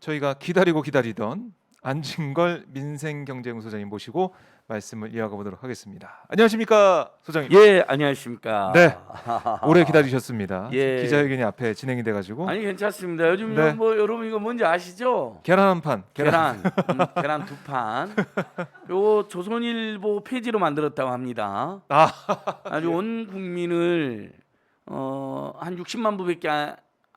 저희가 기다리고 기다리던 안진걸 민생경제연구소장님 모시고 말씀을 이어가 보도록 하겠습니다. 안녕하십니까, 소장님? 예, 안녕하십니까. 네, 오래 기다리셨습니다. 예. 기자회견이 앞에 진행이 돼가지고 아니 괜찮습니다. 요즘 네. 뭐 여러분 이거 뭔지 아시죠? 계란 한 판, 계란 두 판. 요거 조선일보 페이지로 만들었다고 합니다. 아, 아주 온 국민을 한 60만 부밖에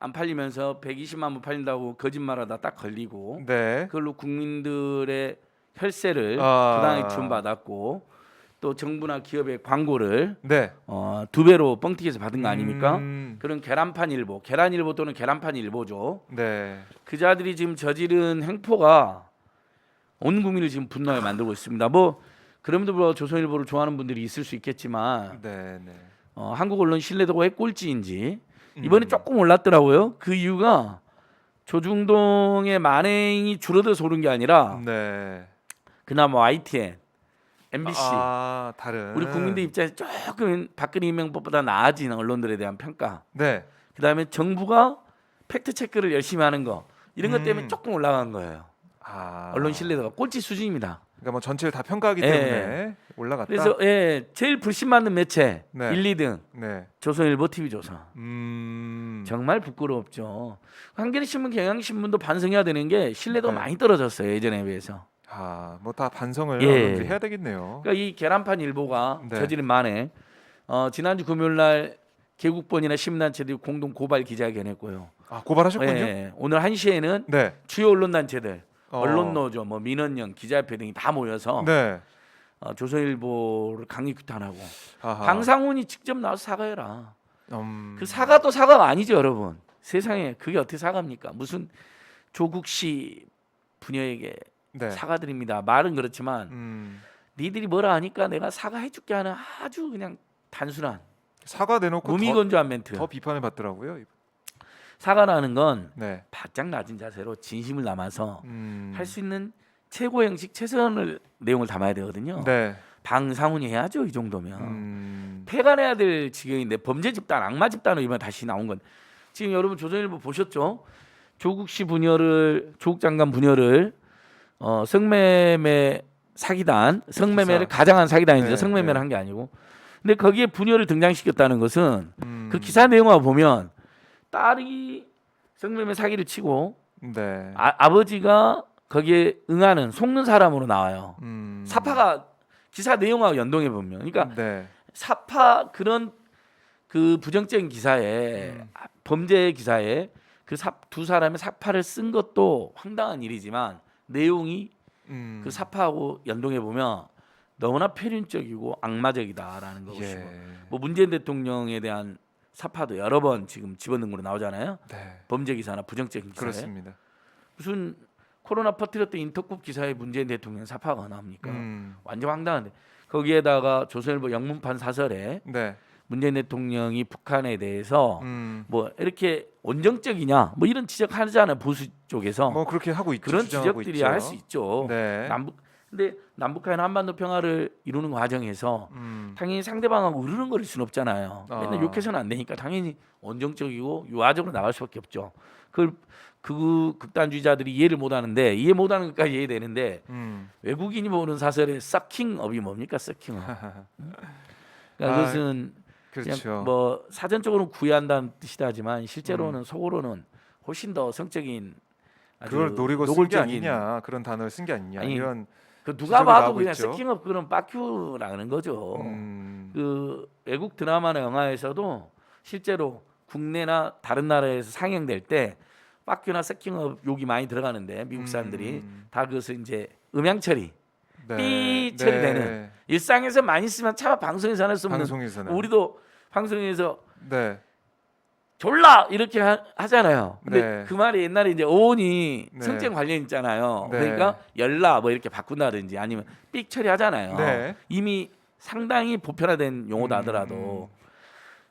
안 팔리면서 120만 부 팔린다고 거짓말하다 딱 걸리고 네, 그걸로 국민들의 혈세를 아. 부당하게 지원받았고 또 정부나 기업의 광고를 네, 2배로 뻥튀기해서 받은 거 아닙니까? 음, 그런 계란일보 또는 계란판일보죠. 네, 그자들이 지금 저지른 행포가 온 국민을 지금 분노하게 만들고 있습니다. 뭐 그럼에도 불구하고 조선일보를 좋아하는 분들이 있을 수 있겠지만 네, 네. 한국 언론 신뢰도가 왜 꼴찌인지 이번에 조금 올랐더라고요. 그 이유가 조중동의 만행이 줄어들어서 오른 게 아니라 네. 그나마 YTN, MBC 아, 다른 우리 국민들 입장에서 조금 박근혜 이명박보다 나아진 언론들에 대한 평가. 네, 그다음에 정부가 팩트 체크를 열심히 하는 거 이런 것 때문에 조금 올라간 거예요. 아, 언론 신뢰도가 꼴찌 수준입니다. 그러니까 뭐 전체를 다 평가하기 예. 때문에 올라갔다. 그래서 제일 불신받는 매체 네. 1, 2등 네, 조선일보, TV조선. 정말 부끄럽죠. 한겨레신문, 경향신문도 반성해야 되는 게 신뢰도가 네. 많이 떨어졌어요. 예전에 비해서. 아, 뭐 다 반성을 예. 언론들이 해야 되겠네요. 그러니까 이 계란판 일보가 네. 저지른 만에 지난주 금요일 날 개국본이나 시민단체들이 공동 고발 기자회견했고요. 아, 고발하셨군요. 예, 오늘 1시에는 네, 주요 언론단체들, 어. 언론노조, 뭐 민원연, 기자협회 등이 다 모여서 네, 조선일보를 강력 규탄하고 아하. 방상훈이 직접 나와서 사과해라. 음, 그 사과도 사과가 아니죠, 여러분. 세상에 그게 어떻게 사과입니까? 무슨 조국 씨 부녀에게 네, 사과드립니다. 말은 그렇지만 니들이 뭐라 하니까 내가 사과해줄게 하는 아주 그냥 단순한 사과 내놓고 무미건조한 멘트. 더 비판을 받더라고요. 사과라는 건 네, 바짝 낮은 자세로 진심을 담아서 음, 할 수 있는 최고 형식 최선을 내용을 담아야 되거든요. 네, 방상훈이 해야죠, 이 정도면. 폐간해야 폐간해야 될 지경인데 범죄 집단, 악마 집단으로 이번 다시 나온 건 지금 여러분 조선일보 보셨죠? 조국 씨 부녀를 조국 장관 부녀를 성매매 사기단, 성매매를 기사. 가장한 사기단이죠. 네, 성매매를 네. 한 게 아니고. 근데 거기에 부녀를 등장시켰다는 것은 음, 그 기사 내용을 보면 딸이 성매매 사기를 치고 네, 아버지가 거기에 응하는 속는 사람으로 나와요. 음, 사파가 기사 내용하고 연동해 보면, 그러니까 네, 사파 그런 그 부정적인 기사에 범죄 기사에 그 두 사람의 사파를 쓴 것도 황당한 일이지만 내용이 그 사파하고 연동해 보면 너무나 표륜적이고 악마적이다라는 것이고 예, 뭐 문재인 대통령에 대한 사파도 여러 번 지금 집어넣은 거로 나오잖아요. 네, 범죄 기사나 부정적인 기사에 그렇습니다. 무슨 코로나 퍼뜨렸던 인터급 기사에 문재인 대통령 사파가 나옵니까? 완전 황당한데 거기에다가 조선일보 영문판 사설에 네, 문재인 대통령이 북한에 대해서 음, 뭐 이렇게 원정적이냐 뭐 이런 지적하잖아요, 보수 쪽에서. 뭐 그렇게 하고 있죠. 그런 주장하고 지적들이 있죠. 할 수 있죠. 네, 근데 남북한 한반도 평화를 이루는 과정에서 당연히 상대방하고 으르렁거릴 수는 없잖아요. 맨날 욕해서는 안 되니까 당연히 원정적이고 유화적으로 나갈 수밖에 없죠. 그 극단주의자들이 이해를 못하는데 이해 못하는 것까지 이해되는데 외국인이 보는 사설의 서킹업이 뭡니까, 서킹업? 그러니까 그것은 그렇죠. 그냥 뭐 사전적으로는 구애한다는 뜻이다 하지만 실제로는 속으로는 훨씬 더 성적인 아주 그걸 노리고 쓴 게 노골적인 아니냐, 그런 단어를 쓴 게 아니냐, 아니, 이런 그 누가 지적이 봐도 나오고 그냥 있죠. 서킹업 그런 빠큐라는 거죠. 그 외국 드라마나 영화에서도 실제로 국내나 다른 나라에서 상영될 때 빠큐나 서킹업 욕이 많이 들어가는데 미국 사람들이 다 그것을 이제 음향 처리, 네, 삐 처리되는 일상에서 많이 쓰면 차마 방송에서 안 할 수 없는 방송에서는 우리도 방송에서 네, 졸라 이렇게 하잖아요. 근데 네. 그 말이 옛날에 이제 어원이 네. 성적 관련 있잖아요. 네. 그러니까 열라 뭐 이렇게 바꾼다든지 아니면 삑 처리하잖아요. 네. 이미 상당히 보편화된 용어다 하더라도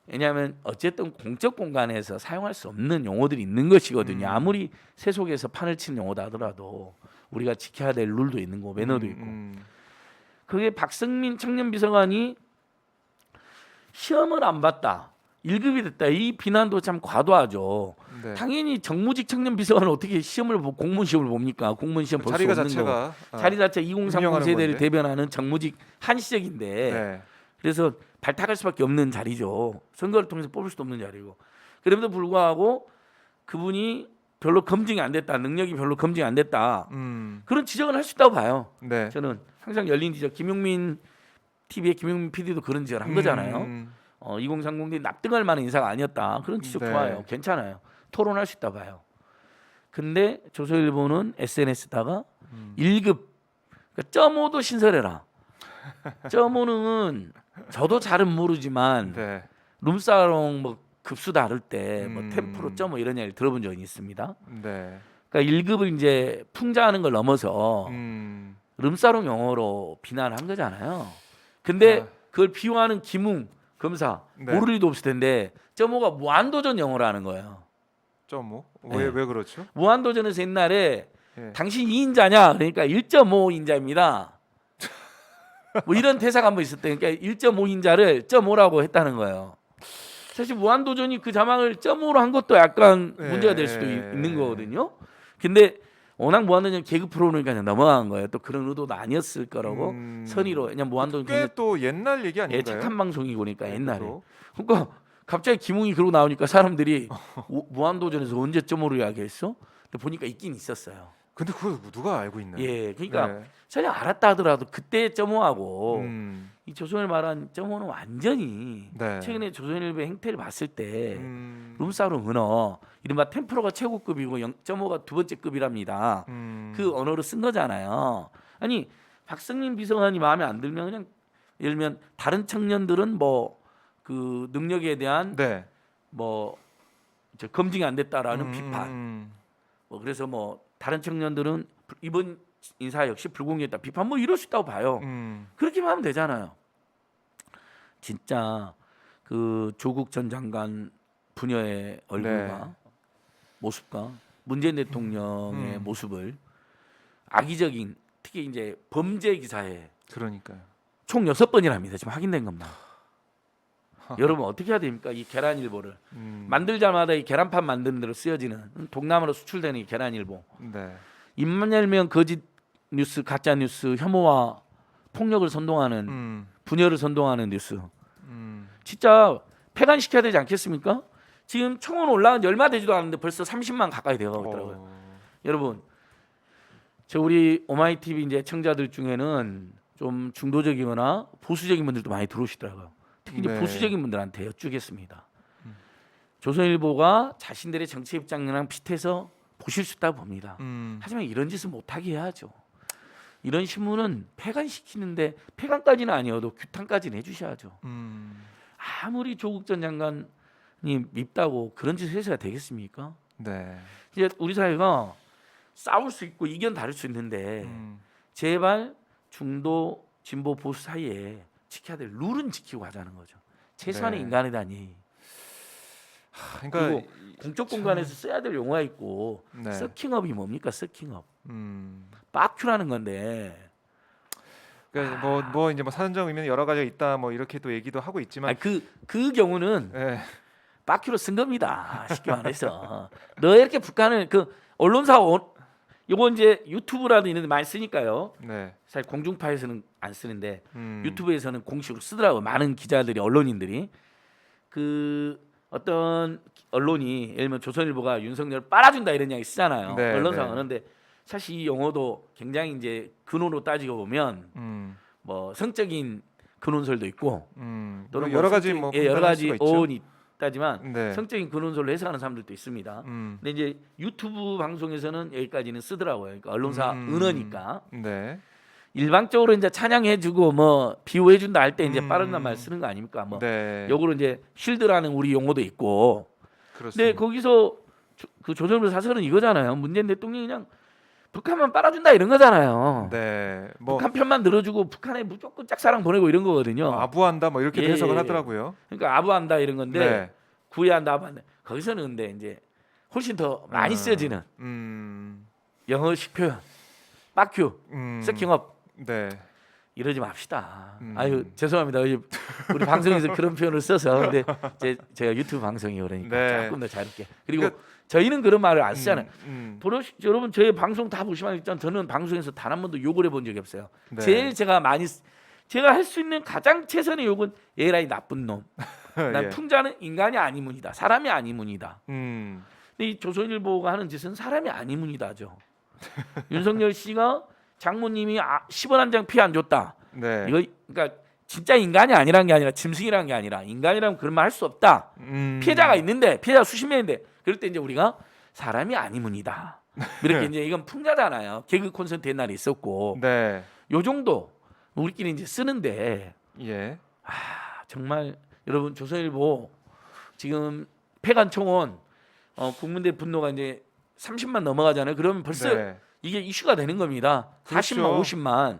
왜냐하면 어쨌든 공적 공간에서 사용할 수 없는 용어들이 있는 것이거든요. 아무리 세속에서 판을 치는 용어다 하더라도 우리가 지켜야 될 룰도 있는 거, 매너도 있고. 그게 박성민 청년비서관이 시험을 안 봤다, 1급이 됐다, 이 비난도 참 과도하죠. 네. 당연히 정무직 청년 비서관은 어떻게 시험을 공무원 시험을 봅니까? 공무원 시험 볼 수 자리가 없는 거. 자체가 자리 자체 2030 운영하는 세대를 건데. 대변하는 정무직 한시적인데 네. 그래서 발탁할 수밖에 없는 자리죠. 선거를 통해서 뽑을 수도 없는 자리고. 그럼에도 불구하고 그분이 별로 검증이 안 됐다, 능력이 별로 검증이 안 됐다. 그런 지적은 할 수 있다고 봐요. 네. 저는 항상 열린 지적. 김용민 TV의 김용민 PD도 그런 지적을 한 거잖아요. 2030대 납득할 만한 인사가 아니었다. 그런 지적 네. 좋아요. 괜찮아요. 토론할 수 있다 봐요. 근데 조선일보는 SNS다가 1급 그러니까 .5도 신설해라. .5는 저도 잘은 모르지만 네. 룸사롱 뭐 급수 다룰 때 뭐 음. 템프로 .5 이런 얘기를 들어본 적이 있습니다. 네. 그러니까 1급을 이제 풍자하는 걸 넘어서 룸사롱 영어로 비난한 거잖아요. 근데 그걸 비호하는 김웅 검사 네. 모를 리도 없을 텐데 .5가 무한도전 영어라는 거예요. .5? 네. 왜 그렇죠? 무한도전에서 옛날에 예. 당신 2인자냐? 그러니까 1.5인자입니다. 뭐 이런 대사가 한번 있었대. 그러니까 1.5인자를 .5라고 했다는 거예요. 사실 무한도전이 그 자막을 .5로 한 것도 약간 문제가 될 수도 있는 거거든요. 근데 워낙 무한도전 개그 프로니까 그냥 넘어간 거예요. 또 그런 의도도 아니었을 거라고 선의로. 그냥 무한도전 꽤 또 옛날 얘기 아닌가요? 착한 방송이고 그러니까 옛날에. 그래도. 그러니까 갑자기 김웅이 그러고 나오니까 사람들이 무한도전에서 언제 .5로 이야기했어? 근데 보니까 있긴 있었어요. 근데 그걸 누가 알고 있나요? 예, 그러니까 네. 전혀 알았다 하더라도 그때 .5하고 음. 이 조선을 말한 .5는 완전히 네. 최근에 조선일보의 행태를 봤을 때 음. 룸사롱 언어 이른바 템프로가 최고급이고 0.5가 두 번째 급이랍니다. 그 언어로 쓴 거잖아요. 아니 박성민 비서관이 마음에 안 들면 그냥 예를 들면 다른 청년들은 뭐 그 능력에 대한 네. 뭐 검증이 안 됐다라는 비판. 뭐 그래서 뭐 다른 청년들은 이번 인사 역시 불공정했다 비판 뭐 이럴 수 있다고 봐요. 그렇게만 하면 되잖아요. 진짜 그 조국 전 장관 부녀의 얼굴과 네. 모습과 문재인 대통령의 모습을 악의적인 특히 이제 범죄 기사에 그러니까요. 총 6번이랍니다. 지금 확인된 겁니다. 여러분 어떻게 해야 됩니까? 이 계란일보를 만들자마자 이 계란판 만드는 데로 쓰여지는 동남아로 수출되는 이 계란일보. 네. 입만 열면 거짓 뉴스, 가짜 뉴스, 혐오와 폭력을 선동하는 분열을 선동하는 뉴스. 진짜 폐간시켜야 되지 않겠습니까? 지금 총은 올라간 지 얼마 되지도 않았는데 벌써 30만 가까이 되어가고 있더라고요. 여러분, 저 우리 오마이TV 이제 청자들 중에는 좀 중도적이거나 보수적인 분들도 많이 들어오시더라고요. 특히 이제 네. 보수적인 분들한테 여쭈겠습니다. 조선일보가 자신들의 정치 입장이랑 비슷해서 보실 수 있다고 봅니다. 하지만 이런 짓은 못하게 해야죠. 이런 신문은 폐간시키는데 폐간까지는 아니어도 규탄까지는 해주셔야죠. 아무리 조국 전 장관이 밉다고 그런 짓을 해서야 되겠습니까? 네. 이제 우리 사회가 싸울 수 있고 이견 다를 수 있는데 제발 중도 진보 보수 사이에 지켜야 될 룰은 지키고 하자는 거죠. 최소한의 네. 인간의 단위. 그러니까 그리고 공적 공간에서 써야 될 용어가 있고 네. 서킹업이 뭡니까? 서킹업. 음. 빠큐라는 건데. 그러니까 뭐 이제 뭐 사전적 의미는 여러 가지가 있다 뭐 이렇게 또 얘기도 하고 있지만 그 경우는 네. 빠큐로 쓴 겁니다. 쉽게 말해서. 너 이렇게 북한을 그 언론사 요거 이제 유튜브라도 이런 데 많이 쓰니까요. 네. 사실 공중파에서는 안 쓰는데 유튜브에서는 공식으로 쓰더라고요. 많은 기자들이 언론인들이 그 어떤 언론이 예를 들면 조선일보가 윤석열을 빨아준다 이런 이야기 쓰잖아요. 네, 언론상은. 네. 그런데 사실 이 용어도 굉장히 이제 근원으로 따지고 보면 뭐 성적인 근원설도 있고 또는 여러 뭐 가지 성적인- 뭐 예, 여러 판단할 가지 수가 있죠. 어원이 있다지만 네. 성적인 근원설로 해석하는 사람들도 있습니다. 근데 이제 유튜브 방송에서는 여기까지는 쓰더라고요. 그러니까 언론사 은어니까 네. 일방적으로 이제 찬양해주고 뭐 비호해준다 할 때 이제 빠른단 말 쓰는 거 아닙니까? 뭐 네. 요거로 이제 쉴드라는 우리 용어도 있고. 근데 그렇습니다. 거기서 그 조선일보 사설은 이거잖아요. 문재인 대통령이 그냥 북한만 빨아준다 이런 거잖아요. 네. 뭐 북한 편만 들어주고 북한에 무조건 짝사랑 보내고 이런 거거든요. 아부한다 뭐 이렇게 예, 해석을 예. 하더라고요. 그러니까 아부한다 이런 건데 네. 구애한다 아부한다. 거기서는 근데 이제 훨씬 더 많이 쓰여지는 영어식 표현, 빠큐, 서킹업. 네. 이러지 맙시다. 아유 죄송합니다. 우리 방송에서 그런 표현을 써서 근데 제가 유튜브 방송이 그러니까 네. 조금 더 자유롭게. 그리고 그러니까- 저희는 그런 말을 안 쓰잖아요. 여러분 저희 방송 다 보시면 알겠지만 저는 방송에서 단 한 번도 욕을 해본 적이 없어요. 네. 제일 제가 할 수 있는 가장 최선의 욕은 얘라 이 나쁜 놈. 난 예. 풍자는 인간이 아니문이다. 사람이 아니문이다. 음. 근데 이 조선일보가 하는 짓은 사람이 아니문이다죠. 윤석열 씨가 장모님이 10원 한 장 피 안 줬다. 네. 이거 그러니까 진짜 인간이 아니란 게 아니라 짐승이란 게 아니라 인간이라면 그런 말 할 수 없다. 피해자가 있는데 피해자 수십 명인데 그럴 때 이제 우리가 사람이 아니문이다. 이렇게 이제 이건 풍자잖아요. 개그 콘서트 옛날에 있었고 네. 요 정도 우리끼리 이제 쓰는데 예. 정말 여러분 조선일보 지금 폐간 총원 국민들 분노가 이제 30만 넘어가잖아요. 그러면 벌써 네. 이게 이슈가 되는 겁니다. 그렇죠. 40만, 50만.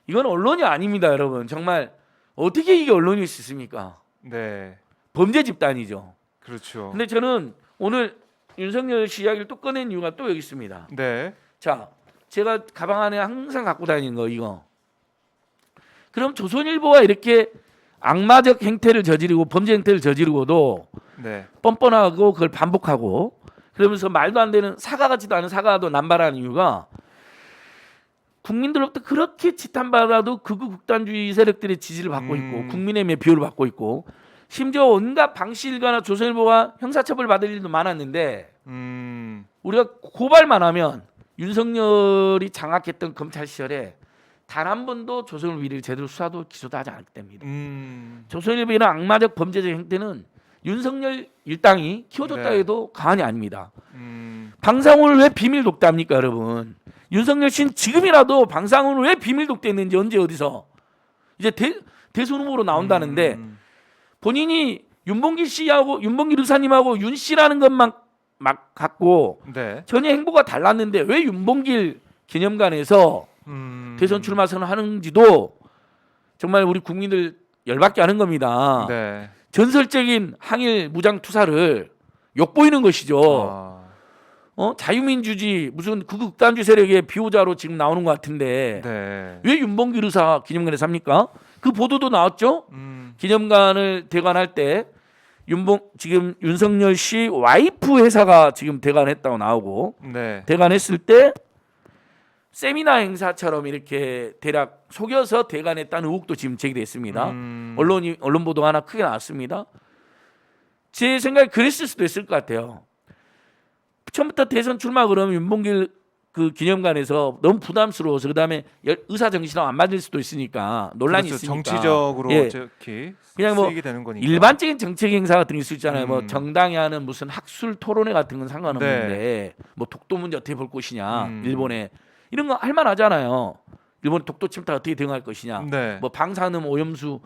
이건 언론이 아닙니다, 여러분. 정말 어떻게 이게 언론일 수 있습니까? 네. 범죄 집단이죠. 그렇죠. 근데 저는 오늘 윤석열 씨 이야기를 또 꺼낸 이유가 또 여기 있습니다. 네. 자, 제가 가방 안에 항상 갖고 다니는 거 이거. 그럼 조선일보가 이렇게 악마적 행태를 저지르고 범죄 행태를 저지르고도 네. 뻔뻔하고 그걸 반복하고 그러면서 말도 안 되는 사과 같지도 않은 사과도 남발하는 이유가 국민들로부터 그렇게 지탄받아도 극우 극단주의 세력들의 지지를 받고 있고 국민의힘의 비호를 받고 있고 심지어 온갖 방시 일가나 조선일보가 형사처벌 받을 일도 많았는데 우리가 고발만 하면 윤석열이 장악했던 검찰 시절에 단 한 번도 조선일보 일을 제대로 수사도 기소도 하지 않았기 때문입니다. 조선일보 이런 악마적 범죄적 행태는 윤석열 일당이 키워줬다 네. 해도 과언이 아닙니다. 방상훈을 왜 비밀 독대합니까, 여러분? 윤석열 씨는 지금이라도 방상훈을 왜 비밀 독대했는지 언제 어디서 이제 대선 후보로 나온다는데 본인이 윤봉길 씨하고 윤봉길 의사님하고 윤 씨라는 것만 막 갖고 네. 전혀 행보가 달랐는데 왜 윤봉길 기념관에서 대선 출마 선언하는지도 정말 우리 국민들 열받게 하는 겁니다. 네. 전설적인 항일 무장 투사를 욕보이는 것이죠. 자유민주주의 무슨 극단주의 세력의 비호자로 지금 나오는 것 같은데 네. 왜 윤봉길 의사 기념관에서 합니까? 그 보도도 나왔죠. 기념관을 대관할 때 지금 윤석열 씨 와이프 회사가 지금 대관했다고 나오고 네. 대관했을 때 세미나 행사처럼 이렇게 대략 속여서 대관했다는 의혹도 지금 제기됐습니다. 언론 보도 하나 크게 나왔습니다. 제 생각에 그랬을 수도 있을 것 같아요. 처음부터 대선 출마 그러면 윤봉길 그 기념관에서 너무 부담스러워서 그다음에 의사 정신하고 안 맞을 수도 있으니까 논란이 그렇죠. 있으니까 정치적으로 예. 특히 그냥 뭐 쓰이게 되는 거니까. 일반적인 정책 행사 같은 게 있을 수 있잖아요. 뭐 정당이 하는 무슨 학술 토론회 같은 건 상관없는데 뭐 독도 문제 어떻게 볼 것이냐, 일본에 이런 거 할 만하잖아요. 일본 독도 침탈 어떻게 대응할 것이냐, 네. 뭐 방사능 오염수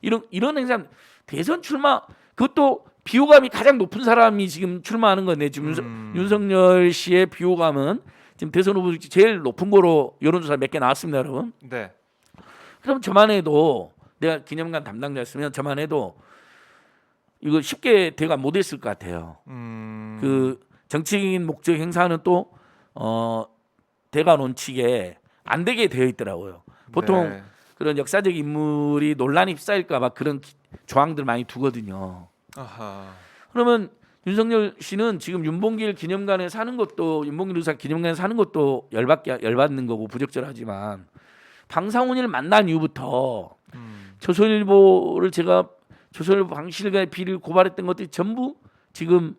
이런 행사 대선 출마 그것도 비호감이 가장 높은 사람이 지금 출마하는 건데 지금 윤석열 씨의 비호감은 지금 대선 후보 중에 제일 높은 거로 여론조사 몇 개 나왔습니다, 여러분. 네. 그럼 저만 해도 내가 기념관 담당자였으면 저만 해도 이거 쉽게 대관 못했을 것 같아요. 그 정치적인 목적 행사는 또 대관 원칙에 안 되게 되어 있더라고요. 보통 네. 그런 역사적 인물이 논란이 휩싸일까봐 그런 조항들 많이 두거든요. 아하. 그러면 윤석열 씨는 지금 윤봉길 기념관에 사는 것도 윤봉길 의사 기념관에 사는 것도 열받는 거고 부적절하지만 방상훈이를 만난 이후부터 조선일보를 제가 조선일보 방실과의 비리를 고발했던 것들이 전부 지금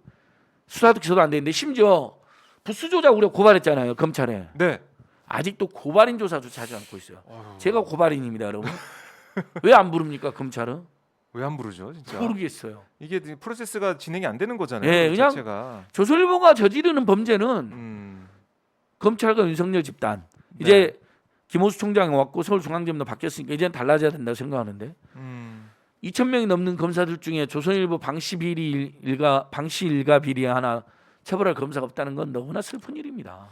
수사도 기소도 안 되는데 심지어 부수 조작 우리가 고발했잖아요, 검찰에. 네. 아직도 고발인 조사조차 하지 않고 있어요. 어휴. 제가 고발인입니다, 여러분. 왜 안 부릅니까, 검찰은? 왜 안 부르죠, 진짜? 모르겠어요. 이게 프로세스가 진행이 안 되는 거잖아요. 예, 그 그냥 자체가. 조선일보가 저지르는 범죄는 검찰과 윤석열 집단. 네. 이제 김호수 총장이 왔고 서울중앙지검도 바뀌었으니까 이제는 달라져야 된다고 생각하는데 2,000명이 넘는 검사들 중에 조선일보 방시 일가 비리 하나 처벌할 검사가 없다는 건 너무나 슬픈 일입니다.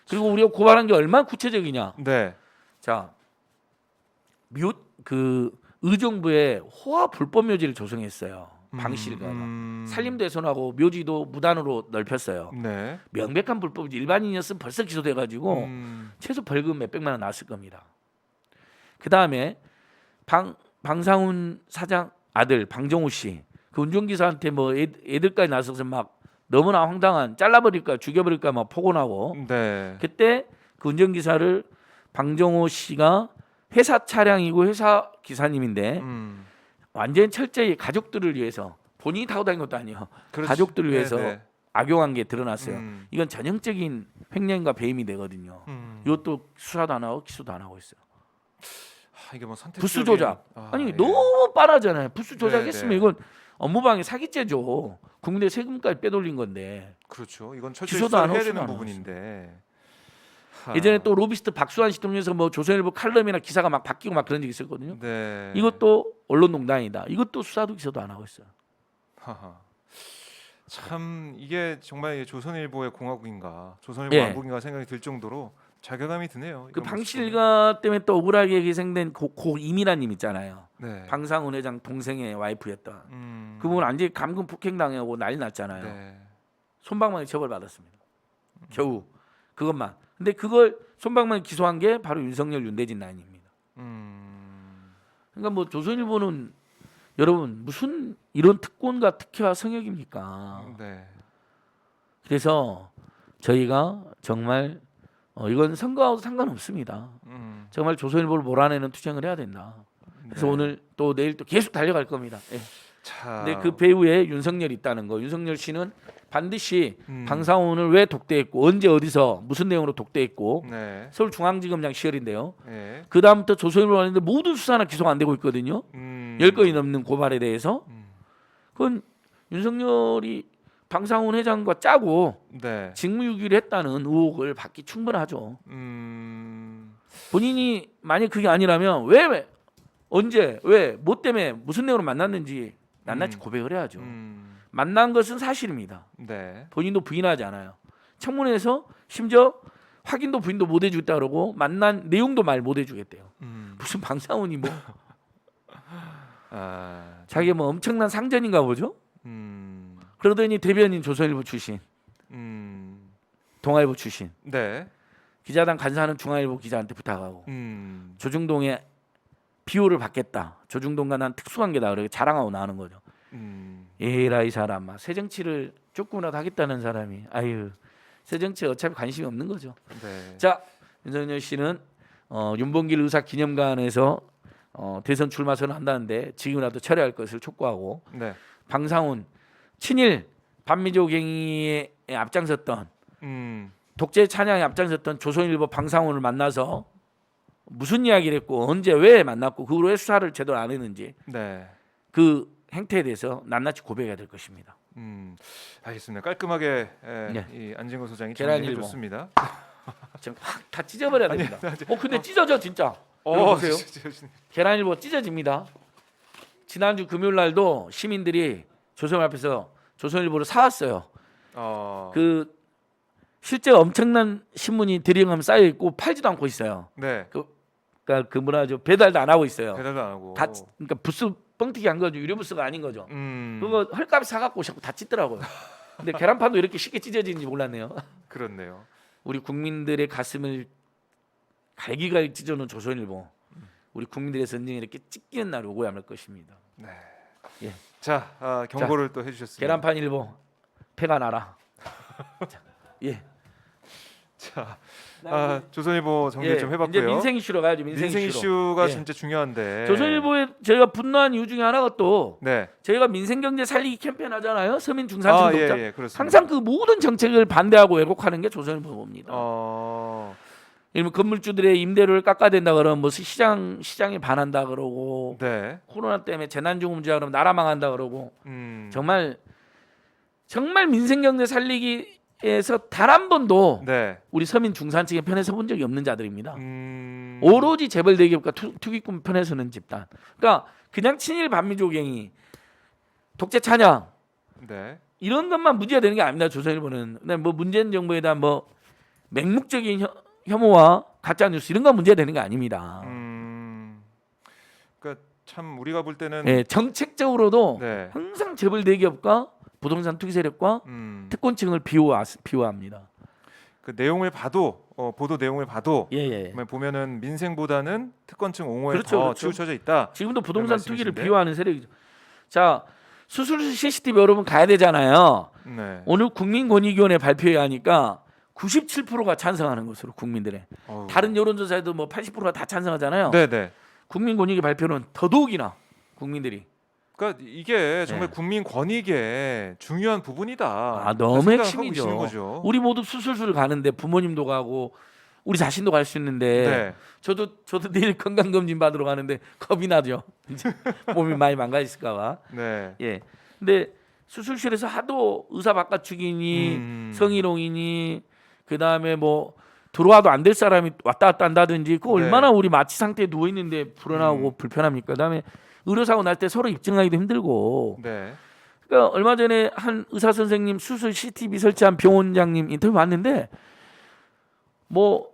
그리고 우리가 고발한 게 얼마나 구체적이냐. 네. 자, 의정부에 호화 불법 묘지를 조성했어요. 방실가가 산림대선하고 묘지도 무단으로 넓혔어요. 네. 명백한 불법이지 일반인이었으면 벌써 기소돼가지고 최소 벌금 몇백만 원 나왔을 겁니다. 그 다음에 방상훈 사장 아들 방정호 씨, 그 운전기사한테 뭐 애들까지 나서서 막 너무나 황당한 잘라버릴까 죽여버릴까 막 폭언하고 네. 그때 그 운전기사를 방정호 씨가 회사 차량이고 회사 기사님인데 완전 철저히 가족들을 위해서 본인이 타고 다닌 것도 아니에요. 그렇지. 가족들을 위해서 네네. 악용한 게 드러났어요. 이건 전형적인 횡령과 배임이 되거든요. 이것도 수사도 안 하고 기소도 안 하고 있어요. 이게 뭐 선택 부수 조작. 아니 예. 너무 빠르잖아요. 부수 조작했으면 네. 이건 업무방해 사기죄죠. 국민의 세금까지 빼돌린 건데. 그렇죠. 이건 철저히 기소도 안 수사를 해야 하고 되는 수사도 안 부분인데. 예전에 또 로비스트 박수환 씨 통해서 뭐 조선일보 칼럼이나 기사가 막 바뀌고 막 그런 적이 있었거든요. 네. 이것도 언론농단이다. 이것도 수사도 기소도 안 하고 있어요. 하하. 참 이게 정말 조선일보의 공화국인가, 조선일보 예. 왕국인가 생각이 들 정도로 자괴감이 드네요. 그 이런 방실가 때문에 또 억울하게 희생된 고 이민아님 있잖아요. 모습은. 네. 방상훈 회장 동생의 와이프였던. 그 그분 완전히 감금 폭행당하고 난리 났잖아요. 네. 손방망이 처벌받았습니다. 겨우 그것만. 근데 그걸 손방망이 기소한 게 바로 윤석열 윤대진 라인입니다. 그러니까 뭐 조선일보는 여러분 무슨 이런 특권과 특혜와 성역입니까? 네. 그래서 저희가 정말 이건 선거하고 상관없습니다. 정말 조선일보를 몰아내는 투쟁을 해야 된다. 그래서 네. 오늘 또 내일 또 계속 달려갈 겁니다. 예. 자. 근데 그 배후에 윤석열이 있다는 거. 윤석열 씨는 반드시 음. 방상훈을 왜 독대했고 언제 어디서 무슨 내용으로 독대했고 네. 서울중앙지검장 시절인데요. 네. 그 다음부터 조선일보 하는데 모든 수사나 기소가 안 되고 있거든요. 10건이 넘는 고발에 대해서. 그건 윤석열이 방상훈 회장과 짜고 네. 직무유기를 했다는 의혹을 받기 충분하죠. 본인이 만약 그게 아니라면 왜 언제 왜 뭐 때문에 무슨 내용으로 만났는지 낱낱이 고백을 해야죠. 만난 것은 사실입니다. 네. 본인도 부인하지 않아요. 청문회에서 심지어 확인도 부인도 못 해주겠다 그러고 만난 내용도 말 못 해주겠대요. 무슨 방상훈이 뭐 아. 자기 뭐 엄청난 상전인가 보죠. 그러더니 대변인 조선일보 출신, 동아일보 출신, 네. 기자단 간사하는 중앙일보 기자한테 부탁하고 조중동에 비호를 받겠다. 조중동과 난 특수관계다. 그렇게 자랑하고 나오는 거죠. 에라 이 사람 막 새정치를 조금이라도 하겠다는 사람이 아유 새정치에 어차피 관심이 없는 거죠. 네. 자 윤석열 씨는 윤봉길 의사 기념관에서 대선 출마 선언한다는데 지금이라도 철회할 것을 촉구하고 네. 방상훈 친일 반미조 갱의에 앞장섰던 독재 찬양에 앞장섰던 조선일보 방상훈을 만나서 무슨 이야기를 했고 언제 왜 만났고 그 후에 수사를 제대로 안 했는지 네. 그 행태에 대해서 낱낱이 고백해야 될 것입니다. 알겠습니다. 깔끔하게 네. 이 안진걸 소장이 계란일보. 정리해줬습니다. 지금 확 다 찢어버려야 됩니다. 근데 찢어져 진짜. 보세요. 계란일보 찢어집니다. 지난주 금요일 날도 시민들이 조선일 앞에서 조선일보를 사왔어요. 그 실제 엄청난 신문이 대량하면 쌓여 있고 팔지도 않고 있어요. 네. 그러니까 그 뭐라죠 배달도 안 하고 있어요. 배달도 안 하고. 다 그러니까 부스 뻥튀기 한 거죠. 유료 부스가 아닌 거죠. 그거 헐값에 사갖고 자꾸 다 찢더라고요. 근데 계란판도 이렇게 쉽게 찢어지는지 몰랐네요. 그렇네요. 우리 국민들의 가슴을 갈기갈기 찢어놓은 조선일보. 우리 국민들의 전쟁이 이렇게 찢기는 날 오고야 말 것입니다. 네. 예. 자 경고를 또 해주셨습니다. 계란판 일보 패가 나라. 자, 예. 자 조선일보 정리 예. 좀 해봤고요. 이제 민생 이슈로 가야죠. 민생 이슈가 예. 진짜 중요한데. 조선일보에 저희가 분노한 이유 중에 하나가 또 네. 저희가 민생경제 살리기 캠페인 하잖아요. 서민 중산층 독자. 예, 그렇습니다. 항상 그 모든 정책을 반대하고 왜곡하는 게 조선일보입니다. 이러면 건물주들의 임대료를 깎아야 된다 그러면 뭐 시장에 반한다 그러고 네. 코로나 때문에 재난지원금제야 그러면 나라 망한다 그러고 정말 민생경제 살리기에서 단 한 번도 네. 우리 서민 중산층의 편에 서 본 적이 없는 자들입니다. 오로지 재벌 대기업과 투기꾼 편에 서는 집단. 그러니까 그냥 친일 반미조갱이 독재 찬양 네. 이런 것만 문제가 되는 게 아닙니다. 조선일보는. 근데 뭐 문재인 정부에 대한 뭐 맹목적인 혐오와 가짜 뉴스 이런 건 문제가 되는 게 아닙니다. 그러니까 참 우리가 볼 때는 네, 정책적으로도 네. 항상 재벌 대기업과 부동산 투기 세력과 특권층을 비호합니다. 그 내용을 봐도 보도 내용을 봐도 예. 보면은 민생보다는 특권층 옹호에 그렇죠, 더 그렇죠. 치우쳐져 있다. 지금도 부동산 투기를 말씀이신데? 비호하는 세력이죠. 자, 수술실 CCTV 여러분 가야 되잖아요. 네. 오늘 국민권익위원회 발표에 하니까 97%가 찬성하는 것으로 국민들의 어우. 다른 여론조사에도 뭐 80%가 다 찬성하잖아요. 네네. 국민권익위 발표는 더더욱이나 국민들이 그러니까 이게 정말 네. 국민 권익의 중요한 부분이다. 너무 생각을 하고 핵심이죠. 계시는 거죠. 우리 모두 수술실 가는데 부모님도 가고 우리 자신도 갈 수 있는데 네. 저도 내일 건강검진 받으러 가는데 겁이 나죠. 이제 몸이 많이 망가졌을까봐. 네. 예. 근데 수술실에서 하도 의사 바깥축이니 성희롱이니 그 다음에 뭐 들어와도 안 될 사람이 왔다 갔다 한다든지 그 네. 얼마나 우리 마취 상태에 누워 있는데 불안하고 불편합니까? 그다음에 의료사고 날 때 서로 입증하기도 힘들고. 네. 그러니까 얼마 전에 한 의사 선생님 수술 CCTV 설치한 병원장님 인터뷰 봤는데 뭐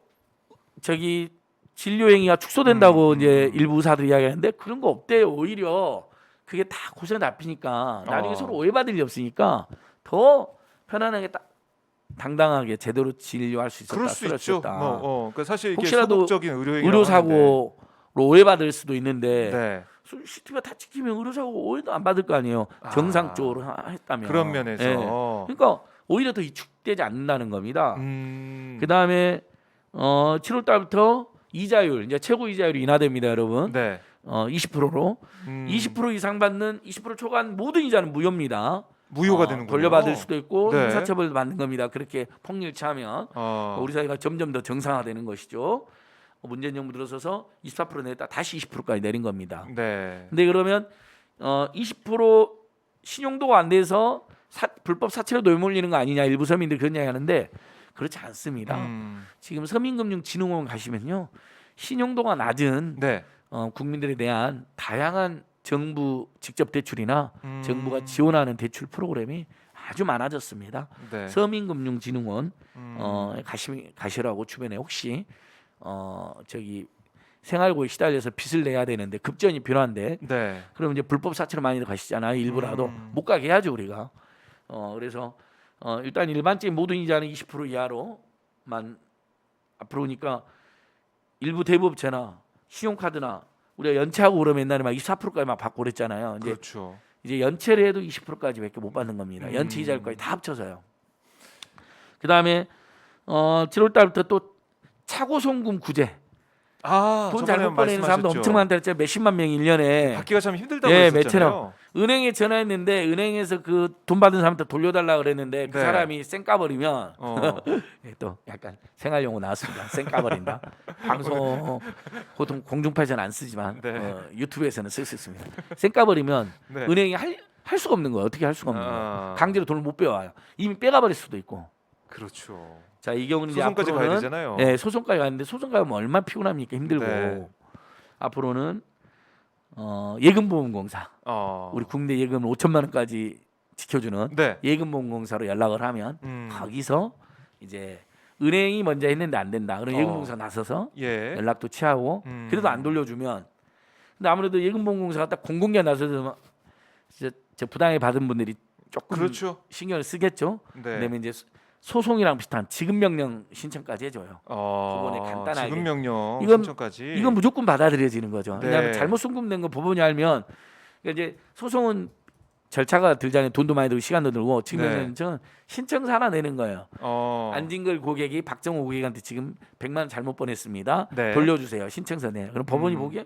저기 진료 행위가 축소된다고 이제 일부 의사들이 이야기하는데 그런 거 없대요. 오히려 그게 다 고생 잡히니까 나중에 서로 오해받을 일이 없으니까 더 편안하게 딱 당당하게 제대로 진료할 수 있었다. 그럴 수 있죠. 그러니까 사실 이게 혹시라도 소극적인 의료사고로 오해받을 수도 있는데 네. CCTV가 다 찍히면 의료사고 오해도 안 받을 거 아니에요. 정상적으로 했다면. 그런 면에서. 예. 그러니까 오히려 더 위축되지 않는다는 겁니다. 그 다음에 7월 달부터 이자율 이제 최고 이자율이 인하됩니다, 여러분. 네. 20%로 20% 이상 받는 20% 초과한 모든 이자는 무효입니다. 무효가 되는 거예요. 돌려받을 수도 있고 네. 형사처벌도 받는 겁니다. 그렇게 폭렬치하면 우리 사회가 점점 더 정상화되는 것이죠. 문재인 정부 들어서서 24% 냈다 다시 20%까지 내린 겁니다. 네. 근데 그러면 20% 신용도가 안 돼서 불법 사채로 내몰리는 거 아니냐 일부 서민들 그런 이야기 하는데 그렇지 않습니다. 지금 서민금융진흥원 가시면요 신용도가 낮은 네. 국민들에 대한 다양한 정부 직접 대출이나 정부가 지원하는 대출 프로그램이 아주 많아졌습니다. 네. 서민금융진흥원 가시라고 주변에 혹시 저기 생활고에 시달려서 빚을 내야 되는데 급전이 필요한데 네. 그럼 이제 불법 사채로 많이들 가시잖아요. 일부라도 못 가게 해야죠 우리가. 그래서 일단 일반적인 모든 이자는 20% 이하로만 앞으로 오니까 일부 대부업체나 신용카드나 우리가 연체하고 그러면 옛날에 막 24%까지 막 받고 그랬잖아요. 그렇죠. 이제 연체를 해도 20%까지밖에 못 받는 겁니다. 연체 이자율까지 다 합쳐서요. 그다음에 7월 달부터 또 차고송금 구제. 돈 잘못 보내는 사람도 엄청 많다 했죠. 몇십만 명이 1년에. 받기가 참 힘들다고 예, 했었잖아요. 은행에 전화했는데 은행에서 그 돈 받은 사람한테 돌려달라 그랬는데 그 네. 사람이 쌩 까버리면 예, 또 약간 생활용어 나왔습니다. 쌩 까버린다. 방송 보통 공중파에서는 안 쓰지만 네. 유튜브에서는 쓸 수 있습니다. 쌩 까버리면 네. 은행이 할 수가 없는 거예요. 어떻게 할 수가 없는 거예요. 강제로 돈을 못 빼와요. 이미 빼가버릴 수도 있고. 그렇죠. 자, 이 경우는 이제 소송까지 앞으로는 가야 되잖아요. 네, 소송까지 가는데 소송 가면 얼마나 피곤합니까? 힘들고. 네. 앞으로는 예금보험공사 우리 국내 예금을 5천만 원까지 지켜주는 네. 예금보험공사로 연락을 하면 거기서 이제 은행이 먼저 했는데 안 된다. 그럼 예금보험공사 나서서 예. 연락도 취하고 그래도 안 돌려주면 근데 아무래도 예금보험공사가 딱 공공기관 나서서 저 부당하게 받은 분들이 조금 그렇죠. 신경을 쓰겠죠. 네. 그다음에 이제 소송이랑 비슷한 지급명령 신청까지 해줘요. 그거는 간단하게. 지급명령 이건- 신청까지. 이건 무조건 받아들여지는 거죠. 네. 왜냐하면 잘못 송금된 거 법원이 알면 그러니까 이제 소송은 절차가 들잖아요. 돈도 많이 들고 시간도 들고 지금은 신청서 하나 내는 거예요. 안진걸 고객이 박정호 고객한테 지금 100만 원 잘못 보냈습니다. 네. 돌려주세요. 신청서 내. 그럼 법원이 보기에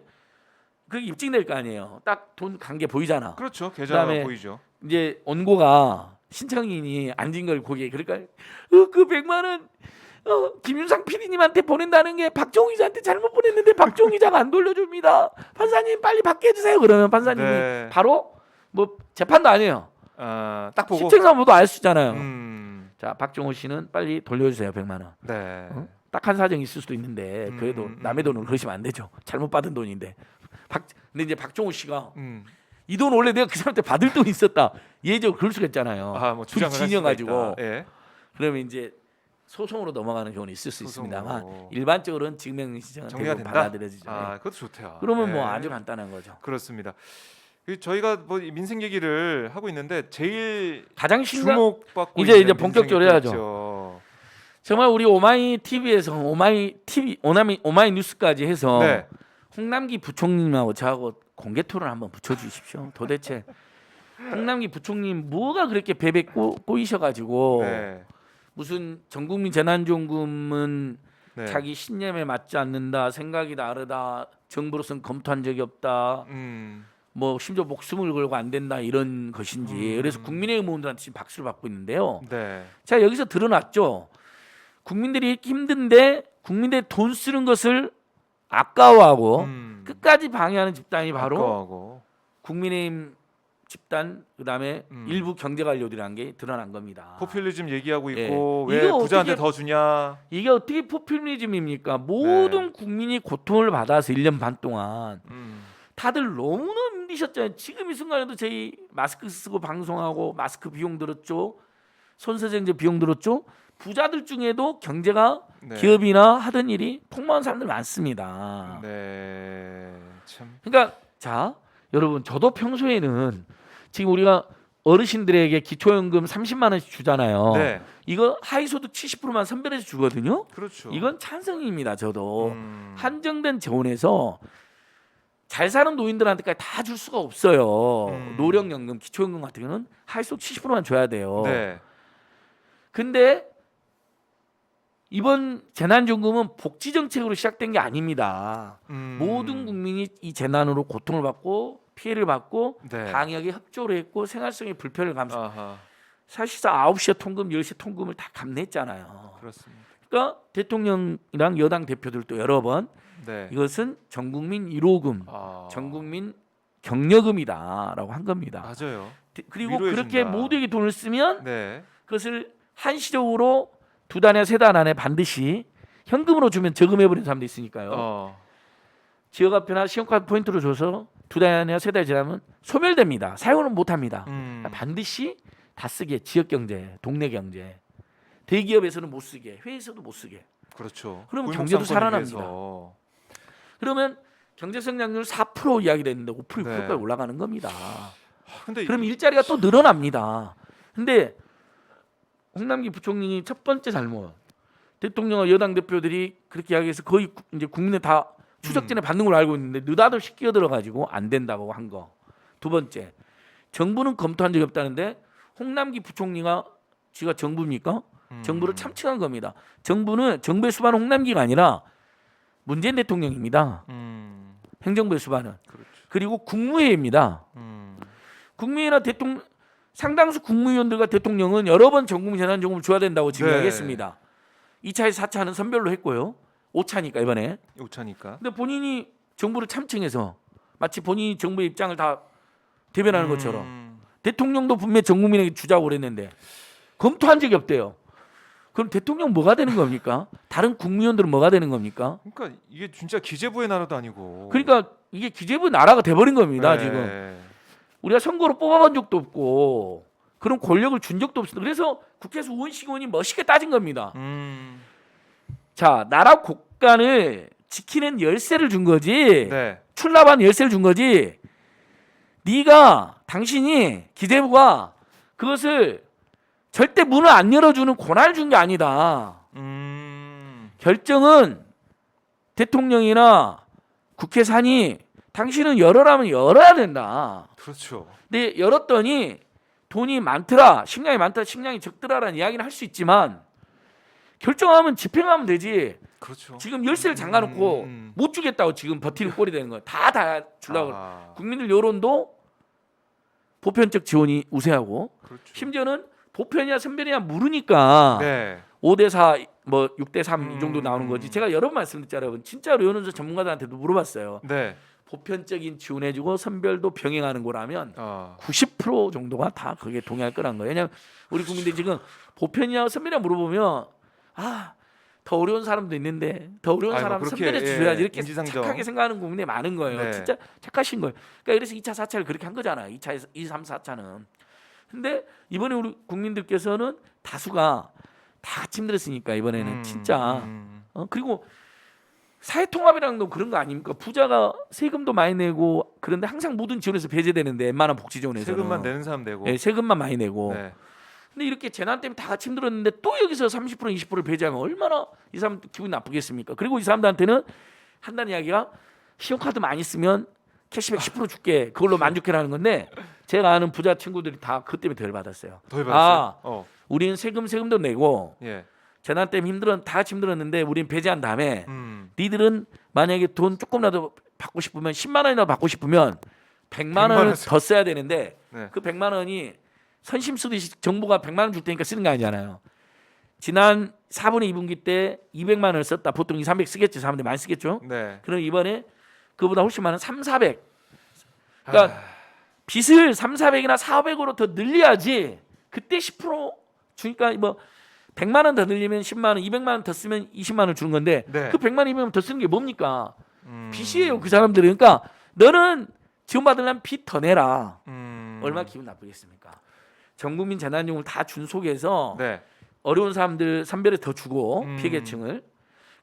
그게 입증될 거 아니에요. 딱 돈 간 게 보이잖아. 그렇죠. 계좌가 그다음에 보이죠. 이제 원고가 신청인이 안진걸 고객 그러니까 그 100만 원 김윤상 PD님한테 보낸다는 게 박종우 기자한테 잘못 보냈는데 박종우 기자가 안 돌려줍니다. 판사님 빨리 받게 해주세요. 그러면 판사님이 네. 바로 뭐 재판도 아니에요. 딱 보고. 신청서 모두 알 수 있잖아요. 음. 자 박종우 씨는 빨리 돌려주세요 100만 원. 네. 딱한 사정이 있을 수도 있는데 그래도 남의 돈을 그러시면 안 되죠. 잘못 받은 돈인데. 근데 이제 박종우 씨가 이 돈 원래 내가 그 사람한테 받을 돈이 있었다. 예적으로 그럴 수가 있잖아요. 뭐 둘이 주장을 할 수가 진여가지고 있다. 예. 그러면 이제 소송으로 넘어가는 경우는 있을 수 소송으로. 있습니다만 일반적으로는 증명신청은 정리가 대부분 된다. 받아들여지죠. 그것도 좋대요. 그러면 예. 뭐 아주 간단한 거죠. 그렇습니다. 저희가 뭐 민생 얘기를 하고 있는데 제일 가장 심각 주목받고 이제 있는 본격적으로 민생 해야죠. 있죠. 정말 우리 오마이 TV에서 오마이 뉴스까지 해서 네. 홍남기 부총님하고 저하고 공개 토론 한번 붙여주십시오. 도대체 홍남기 부총님 뭐가 그렇게 베베 꼬이셔가지고 네. 무슨 전국민 재난지원금은 네. 자기 신념에 맞지 않는다, 생각이 다르다, 정부로서는 검토한 적이 없다, 뭐 심지어 목숨을 걸고 안 된다 이런 것인지. 그래서 국민의힘 의원들한테 지금 박수를 받고 있는데요. 네. 자, 여기서 드러났죠. 국민들이 이렇게 힘든데 국민들이 돈 쓰는 것을 아까워하고 끝까지 방해하는 집단이 바로 아까워하고. 국민의힘 집단, 그다음에 일부 경제관료들이라는 게 드러난 겁니다. 포퓰리즘 얘기하고 예. 있고 왜 이거 부자한테 어떻게- 더 주냐. 이게 어떻게 포퓰리즘입니까? 모든 국민이 고통을 받아서 1년 반 동안 다들 너무너무 힘드셨잖아요. 지금 이 순간에도 저희 마스크 쓰고 방송하고 마스크 비용 들었죠. 손세정제 비용 들었죠. 부자들 중에도 경제가 네. 기업이나 하던 일이 폭망한 사람들 많습니다. 네. 참. 그러니까 자, 여러분, 저도 평소에는 지금 우리가 어르신들에게 기초연금 30만 원씩 주잖아요. 네. 이거 하위소득 70%만 선별해서 주거든요. 그렇죠. 이건 찬성입니다. 저도 음. 한정된 재원에서 잘 사는 노인들한테까지 다 줄 수가 없어요. 노령연금, 기초연금 같은 경우는 하위소득 70%만 줘야 돼요. 네. 근데 이번 재난지원금은 복지 정책으로 시작된 게 아닙니다. 모든 국민이 이 재난으로 고통을 받고 피해를 받고 네. 방역에 협조를 했고 생활성의 불편을 감수. 아하. 사실상 9시에 통금, 10시에 통금을 다 감내했잖아요. 그렇습니다. 그러니까 대통령이랑 여당 대표들도 여러 번 네. 이것은 전국민 1호금, 아. 전국민 격려금이다라고 한 겁니다. 맞아요. 그리고 위로해 그렇게 준다. 모두에게 돈을 쓰면 네. 그것을 한시적으로 2달이나 3달 안에 반드시 현금으로 주면 저금해버리는 사람도 있으니까요. 지역화표나 신용카드 포인트로 줘서 2달이나 3달 지나면 소멸됩니다. 사용은 못합니다. 반드시 다 쓰게. 지역경제, 동네 경제, 대기업에서는 못 쓰게, 회사에서도 못 쓰게. 그렇죠. 그러면 골목 경제도 상권을 살아납니다. 위해서. 그러면 경제성장률 4% 이야기를 했는데 5% 네. 까지 올라가는 겁니다. 근데 그럼 일자리가 또 늘어납니다. 근데 홍남기 부총리님 첫 번째 잘못, 대통령과 여당 대표들이 그렇게 이야기해서 거의 이제 국민에 다 추석 전에 받는 걸로 알고 있는데 느닷없이 끼어들어 가지고 안 된다고 한 거. 두 번째, 정부는 검토한 적이 없다는데 홍남기 부총리가 지가 정부입니까? 정부를 참칭한 겁니다. 정부의 수반은 홍남기가 아니라 문재인 대통령입니다. 행정부의 수반은. 그렇죠. 그리고 국무회의입니다. 국무회의나 대통령, 상당수 국무위원들과 대통령은 여러 번 전국 재난지원금을 줘야 된다고 지금 네. 이야기했습니다. 2차에서 4차는 선별로 했고요. 5차니까 이번에. 오차니까. 근데 본인이 정부를 참칭해서 마치 본인이 정부의 입장을 다 대변하는 것처럼 대통령도 분명히 전 국민에게 주자고 그랬는데 검토한 적이 없대요. 그럼 대통령 뭐가 되는 겁니까? 다른 국무위원들은 뭐가 되는 겁니까? 그러니까 이게 진짜 기재부의 나라도 아니고. 그러니까 이게 기재부 나라가 돼버린 겁니다. 네. 지금 우리가 선거로 뽑아본 적도 없고 그런 권력을 준 적도 없습니다. 그래서 국회에서 우원식 의원이 멋있게 따진 겁니다. 자, 나라 국간을 지키는 열쇠를 준 거지. 네. 출납한 열쇠를 준 거지. 당신이 기재부가 그것을 절대 문을 안 열어주는 권한을 준 게 아니다. 결정은 대통령이나 국회산이 당신은 열어라면 열어야 된다. 그렇죠. 근데 열었더니 돈이 많더라, 식량이 적더라라는 이야기는 할 수 있지만 결정하면 집행하면 되지. 그렇죠. 지금 열쇠를 잠가놓고 못 주겠다고 지금 버티는 꼴이 되는 거예요. 다 주려고. 국민들 여론도 보편적 지원이 우세하고 그렇죠. 심지어는 보편이냐 선별이냐 물으니까 네. 5대4 뭐 6대3 이 정도 나오는 거지. 제가 여러 번 말씀드렸잖아요. 여러분. 진짜로 여론조사 전문가들한테도 물어봤어요. 네. 보편적인 지원해주고 선별도 병행하는 거라면 90% 정도가 다 거기에 동의할 거란 거예요. 왜냐하면 우리 국민들이 지금 보편이냐 선별이냐 물어보면 더 어려운 사람도 있는데 더 어려운 아이고, 사람 그렇게, 선별해 주셔야지 이렇게 인지상정. 착하게 생각하는 국민이 많은 거예요. 네. 진짜 착하신 거예요. 그러니까 그래서 2차 4차를 그렇게 한 거잖아요. 2차 2, 3, 4차는. 근데 이번에 우리 국민들께서는 다수가 다 같이 힘들었으니까 이번에는 진짜 그리고 사회통합이라는 건 그런 거 아닙니까? 부자가 세금도 많이 내고 그런데 항상 모든 지원에서 배제되는데 웬만한 복지 지원에서는 세금만 내는 사람 내고. 네, 세금만 많이 내고 네. 근데 이렇게 재난 때문에 다 같이 힘들었는데 또 여기서 30% 20%를 배제하면 얼마나 이 사람 기분이 나쁘겠습니까? 그리고 이 사람들한테는 한다는 이야기가 신용카드 많이 쓰면 캐시백 10% 줄게. 그걸로 만족해라는 건데 제가 아는 부자 친구들이 다 그 때문에 덜 받았어요. 더 받았어요. 우리는 세금도 내고 예. 재난 때문에 다 같이 힘들었는데 우리는 배제한 다음에 니들은 만약에 돈 조금이라도 받고 싶으면 10만 원이라도 받고 싶으면 100만 원을 더 써야 되는데 네. 그 100만 원이 선심 쓰듯이 정부가 100만 원 줄 테니까 쓰는 거 아니잖아요. 지난 4분의 2분기 때 200만 원을 썼다. 보통 2, 300 쓰겠죠. 사람들이 많이 쓰겠죠. 네. 그럼 이번에 그보다 훨씬 많은 3, 400. 그러니까 빚을 3, 400이나 400으로 더 늘려야지 그때 10% 주니까 뭐 100만 원 더 늘리면 10만 원, 200만 원 더 쓰면 20만 원 주는 건데 네. 그 100만 원, 200만 원 더 쓰는 게 뭡니까? 빚이에요. 그 사람들은. 그러니까 너는 지원받으려면 빚 더 내라. 얼마나 기분 나쁘겠습니까? 전 국민 재난용을 다 준 속에서 네. 어려운 사람들 선별에 더 주고 피해계층을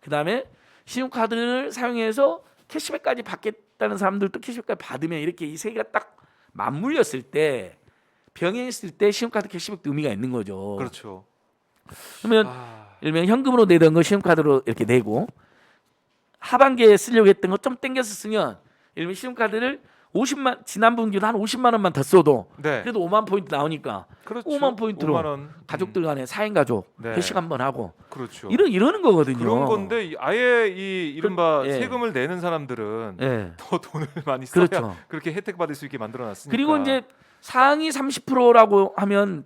그다음에 신용카드를 사용해서 캐시백까지 받겠다는 사람들도 캐시백까지 받으면 이렇게 이 세 개가 딱 맞물렸을 때 병행했을 때 신용카드 캐시백도 의미가 있는 거죠. 그렇죠. 그러면 예를 들면 현금으로 내던 거 신용카드로 이렇게 내고 하반기에 쓰려고 했던 거 좀 땡겨서 쓰면 예를 들면 신용카드를 50만 지난 분기도 한 50만 원만 더 써도 네. 그래도 5만 포인트 나오니까 그렇죠. 5만 포인트로 5만 원. 가족들 간에 4인 가족 네. 회식 한번 하고 그렇죠. 이러는 거거든요. 그런 건데 아예 이 이른바 예. 세금을 내는 사람들은 예. 더 돈을 많이 써야 그렇죠. 그렇게 혜택 받을 수 있게 만들어 놨으니까. 그리고 이제 상위 30%라고 하면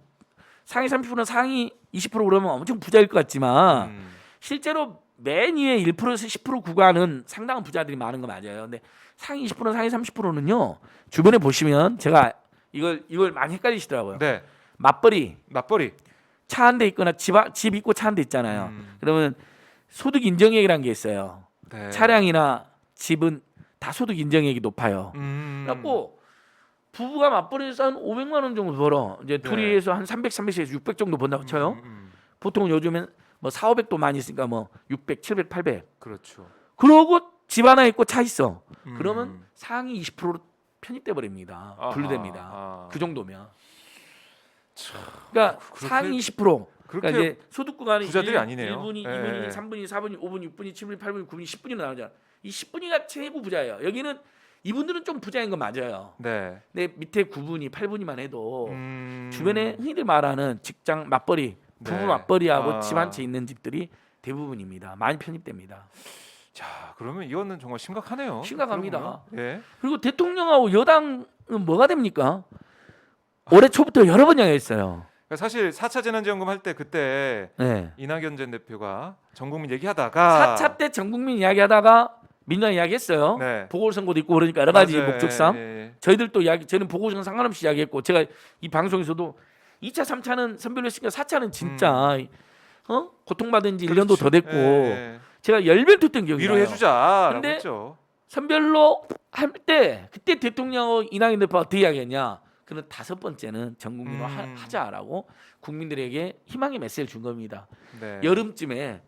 상위 30%는 상위 20% 그러면 엄청 부자일 것 같지만 실제로 맨 위에 1%에서 10% 구간은 상당한 부자들이 많은 거 맞아요. 근데 상위 20% 상위 30%는요. 주변에 보시면 제가 이걸 많이 헷갈리시더라고요. 네. 맞벌이 맞벌이. 차 한 대 있거나 집 있고 차 한 대 있잖아요. 그러면 소득 인정액이라는 게 있어요. 네. 차량이나 집은 다 소득 인정액이 높아요. 그래갖고 부부가 맞벌이해서 한 500만 원 정도 벌어. 이제 둘이 해서 한 300, 300에서 600 정도 번다고 쳐요. 보통 요즘엔 뭐 4, 500도 많이 있으니까 뭐 600, 700, 800. 그렇죠. 그러고 집 하나 있고 차 있어. 그러면 상위 20%로 편입돼 버립니다. 분류됩니다. 그 정도면. 그러니까 그렇게- 상위 20%. 그렇게 그러니까 이제 소득 구간이 부자들이 아니네요. 1분위, 예. 2분위, 3분위, 4분위, 5분위, 6분위, 7분위, 8분위, 9분위, 10분위로 나누잖아. 이 10분위가 최고 부자예요. 여기는 이분들은 좀 부자인 건 맞아요. 네. 근데 밑에 9분위, 8분위만 해도 음. 주변에 흔히들 말하는 직장 맞벌이, 부부 네. 맞벌이하고 집 한 채 있는 집들이 대부분입니다. 많이 편입됩니다. 자, 그러면 이거는 정말 심각하네요. 심각합니다. 들어보면. 예. 그리고 대통령하고 여당은 뭐가 됩니까? 올해 초부터 여러 번 이야기했어요. 그러니까 사실 4차 재난지원금 할 때 그때 네. 이낙연 전 대표가 전 국민 얘기하다가 4차 때 전 국민 이야기하다가 민주당 이야기했어요. 네. 보궐선거도 있고 그러니까 여러 가지 맞아요. 목적상 예. 저희들도 이야기, 저는 보궐선거 상관없이 이야기했고 제가 이 방송에서도 2차, 3차는 선별로 했으니까 4차는 진짜 고통받은 지 1년도 더 됐고 예. 제가 열변 했던 기억이 나요. 위로해주자라고 근데 했죠. 선별로 할 때 그때 대통령하고 이낙연 대표가 어떻게 이야기했냐? 그는 5번째는 전 국민으로 하자라고 국민들에게 희망의 메시지를 준 겁니다. 네. 여름쯤에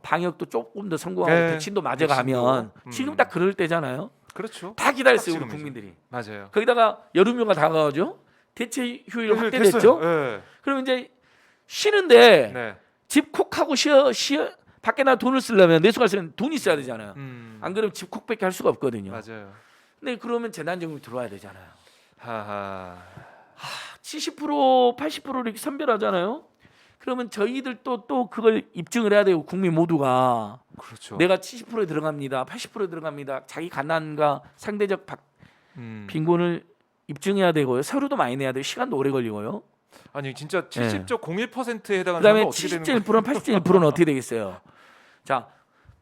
방역도 조금 더 성공하고 네. 백신도 맞아가면 백신도. 지금 딱 그럴 때잖아요. 그렇죠. 다 기다렸어요 딱 우리 지금이죠. 국민들이. 맞아요. 거기다가 여름휴가 다가오죠. 대체 휴일 됐어요. 확대됐죠. 예. 그럼 이제 쉬는데 네. 집 콕하고 쉬어 밖에 나 돈을 쓰려면 내수가 쓰면 돈이 있어야 되잖아요. 안 그러면 집 콕밖에 할 수가 없거든요. 맞아요. 근데 그러면 재난지원금이 들어와야 되잖아요. 하하. 70% 80%를 이렇게 선별하잖아요. 그러면 저희들도 또 그걸 입증을 해야 되고 국민 모두가 그렇죠. 내가 70%에 들어갑니다. 80%에 들어갑니다. 자기 가난과 상대적 빈곤을 입증해야 되고요. 서류도 많이 내야 돼요. 시간도 오래 걸리고요. 아니 진짜 70.01%에 해당하는 그다음에 사람은 어떻게 되는 거예요? 77%는 87%는 어떻게 되겠어요? 자,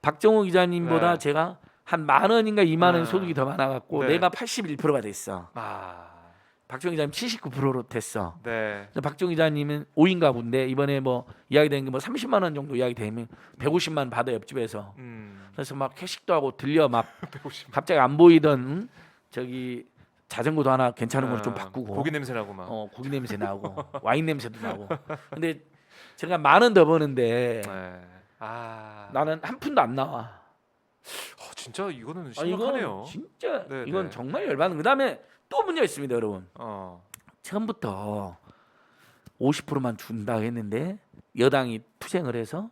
박정호 기자님보다 네. 제가 한 10,000원인가 20,000원 소득이 더 많아갖고 네. 내가 81%가 됐어. 아. 박정호 기자님 79%로 됐어. 네. 근데 박정호 기자님은 5인가 본데 이번에 뭐 이야기된 게 뭐 30만 원 정도 이야기되면 150만 원 받아 옆집에서. 그래서 막 회식도 하고 들려 막 150. 갑자기 안 보이던 저기 자전거도 하나 괜찮은 걸로 좀 바꾸고 고기 냄새 나고 막. 고기 냄새 나고 와인 냄새도 나고. 근데 제가 10,000원 더 버는데 네. 아. 나는 한 푼도 안 나와. 진짜 이거는 아, 심각하네요. 이건 진짜 네, 이건 네. 정말 열받는. 그다음에 또 문제가 있습니다, 여러분. 어. 처음부터 50%만 준다 했는데 여당이 투쟁을 해서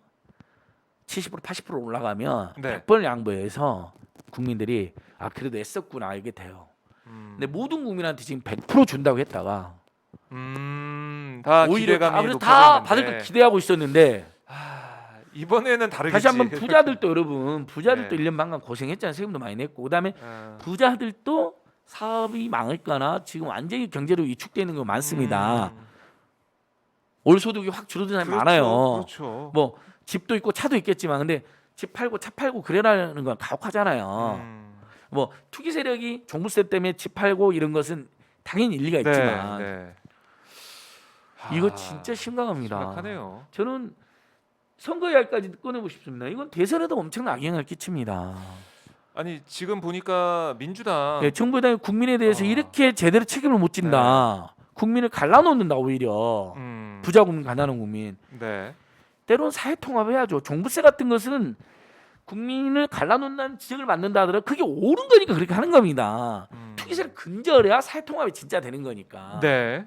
70% 80% 올라가면 네. 100번 양보해서 국민들이 아 그래도 애썼구나 이게 돼요. 근데 모든 국민한테 지금 100% 준다고 했다가 다 오히려 기대감이 그래서 다 높아졌는데 받을 거 기대하고 있었는데 이번에는 다르겠지. 다시 한번 부자들도 여러분 부자들도 네. 1년 반간 고생했잖아요. 세금도 많이 냈고 그다음에 아, 부자들도 사업이 망할까나 지금 완전히 경제로 위축되는 거 많습니다. 올 소득이 확 줄어든 사람이 그렇죠, 많아요. 그렇죠. 뭐 집도 있고 차도 있겠지만 근데 집 팔고 차 팔고 그래라는 건 가혹하잖아요. 뭐 투기 세력이 종부세 때문에 집 팔고 이런 것은 당연히 일리가 있지만 네. 이거 진짜 심각합니다. 심각하네요. 저는 선거 이야기까지 꺼내고 싶습니다. 이건 대선에도 엄청난 악영향을 끼칩니다. 아니 지금 보니까 민주당 네, 정부 여당이 국민에 대해서 어. 이렇게 제대로 책임을 못 진다. 국민을 갈라놓는다 오히려. 부자 국민, 가난한 국민. 네. 때로는 사회 통합해야죠. 종부세 같은 것은 국민을 갈라놓는다는 지적을 받는다 하더라도 그게 옳은 거니까 그렇게 하는 겁니다. 투기세를 근절해야 사회 통합이 진짜 되는 거니까. 네.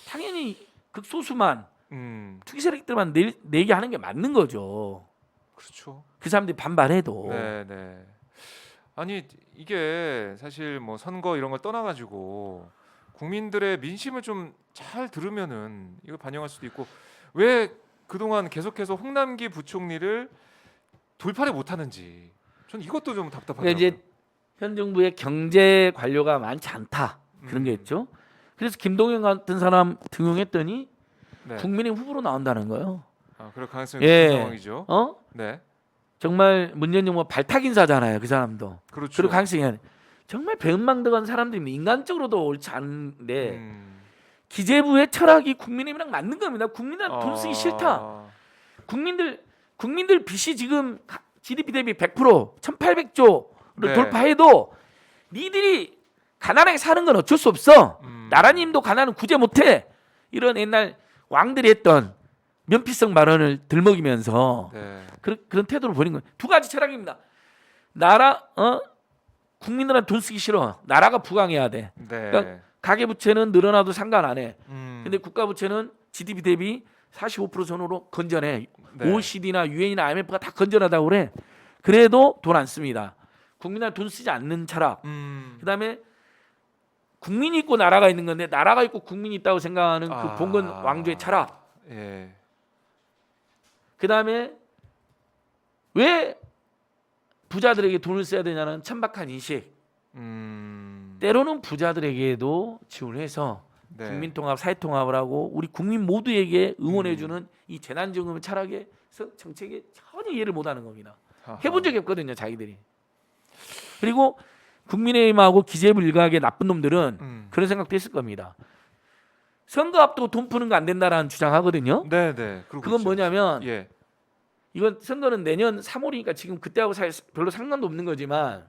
당연히 극소수만 음. 투기 세력들만 내게 하는 게 맞는 거죠. 그렇죠. 그 사람들이 반발해도. 네, 네. 아니 이게 사실 뭐 선거 이런 걸 떠나가지고 국민들의 민심을 좀 잘 들으면은 이거 반영할 수도 있고 왜 그동안 계속해서 홍남기 부총리를 돌파를 못하는지 전 이것도 좀 답답하더라고요. 그러니까 이제 현 정부의 경제 관료가 많지 않다 그런 게 있죠. 그래서 김동연 같은 사람 등용했더니 네. 국민의 후보로 나온다는 거예요. 아, 그럴 가능성이 예. 높은 상황이죠. 네. 정말 문재인 정부 발탁 인사잖아요. 그 사람도. 그렇죠. 그럴 가능성이 정말 배은망덕한 사람들입니다. 인간적으로도 옳지 않은데 기재부의 철학이 국민의힘이랑 맞는 겁니다. 국민한테 돈 쓰기 싫다. 국민들 빚이 지금 GDP 대비 100% 1,800조를 네. 돌파해도 니들이 가난하게 사는 건 어쩔 수 없어. 나라님도 가난은 구제 못해. 이런 옛날 왕들이 했던 면피성 발언을 들먹이면서 네. 그런 태도를 보이는 거예요. 두 가지 철학입니다. 국민들한테 돈 쓰기 싫어. 나라가 부강해야 돼. 네. 그러니까 가계부채는 늘어나도 상관 안 해. 음. 근데 국가부채는 GDP 대비 45% 선으로 건전해. 네. OECD나 UN이나 IMF가 다 건전하다고 그래. 그래도 돈 안 씁니다. 국민한테 돈 쓰지 않는 철학. 그다음에 국민이 있고 나라가 있는 건데 나라가 있고 국민이 있다고 생각하는 그 봉건 왕조의 철학. 예. 그다음에 왜 부자들에게 돈을 써야 되냐는 천박한 인식. 때로는 부자들에게도 지원해서 네. 국민통합, 사회통합을 하고 우리 국민 모두에게 응원해주는 이 재난지원금 철학에서 정책에 전혀 이해를 못하는 겁니다. 하하. 해본 적이 없거든요, 자기들이. 그리고 국민의힘하고 기재부 일각의 나쁜 놈들은 그런 생각도 했을 겁니다. 선거 앞두고 돈 푸는 거 안 된다라는 주장하거든요. 네, 네. 그러고 그건 있죠. 뭐냐면 예. 이건 선거는 내년 3월이니까 지금 그때하고 별로 상관도 없는 거지만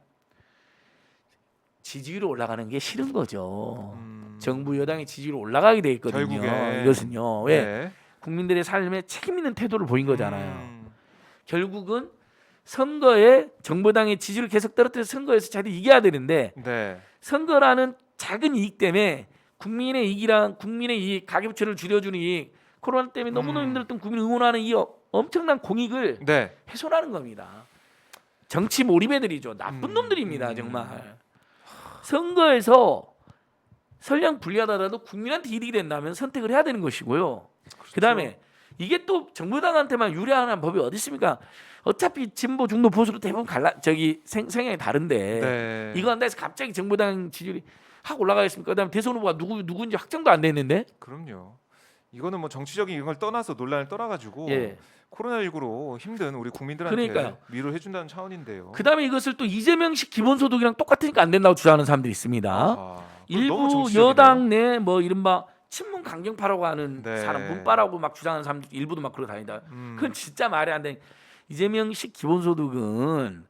지지율이 올라가는 게 싫은 거죠. 정부 여당의 지지율이 올라가게 돼 있거든요. 결국에. 이것은요. 왜? 네. 국민들의 삶에 책임 있는 태도를 보인 거잖아요. 결국은 선거에 정부당의 지지율을 계속 떨어뜨려서 선거에서 자리 이겨야 되는데 네. 선거라는 작은 이익 때문에 국민의 이익이랑 국민의 이익, 가계부채를 줄여주는 이익, 코로나 때문에 너무너무 힘들었던 국민을 응원하는 이 엄청난 공익을 네. 훼손하는 겁니다. 정치 몰입애들이죠. 나쁜 놈들입니다. 정말. 선거에서 설령 불리하더라도 국민한테 이익이 된다면 선택을 해야 되는 것이고요. 그다음에 이게 또 정부당한테만 유리한 법이 어디 있습니까? 어차피 진보, 중도, 보수로 대부분 성향이 다른데 네. 이거 한다 해서 갑자기 정부당 지지율이 확 올라가겠습니까? 그다음에 대선 후보가 누군지 확정도 안 됐는데. 그럼요. 이거는 뭐 정치적인 이런 걸 떠나서 논란을 떠나가지고 예. 코로나19로 힘든 우리 국민들한테 그러니까요. 위로해 준다는 차원인데요. 그다음에 이것을 또 이재명식 기본소득이랑 똑같으니까 안 된다고 주장하는 사람들이 있습니다. 아하, 그건 너무 일부 정치적이네요. 여당 내 뭐 이른바 친문 강경파라고 하는 네. 사람 문파라고 막 주장하는 사람 일부도 막 그러고 다니다. 그건 진짜 말이 안 돼. 이재명식 기본소득은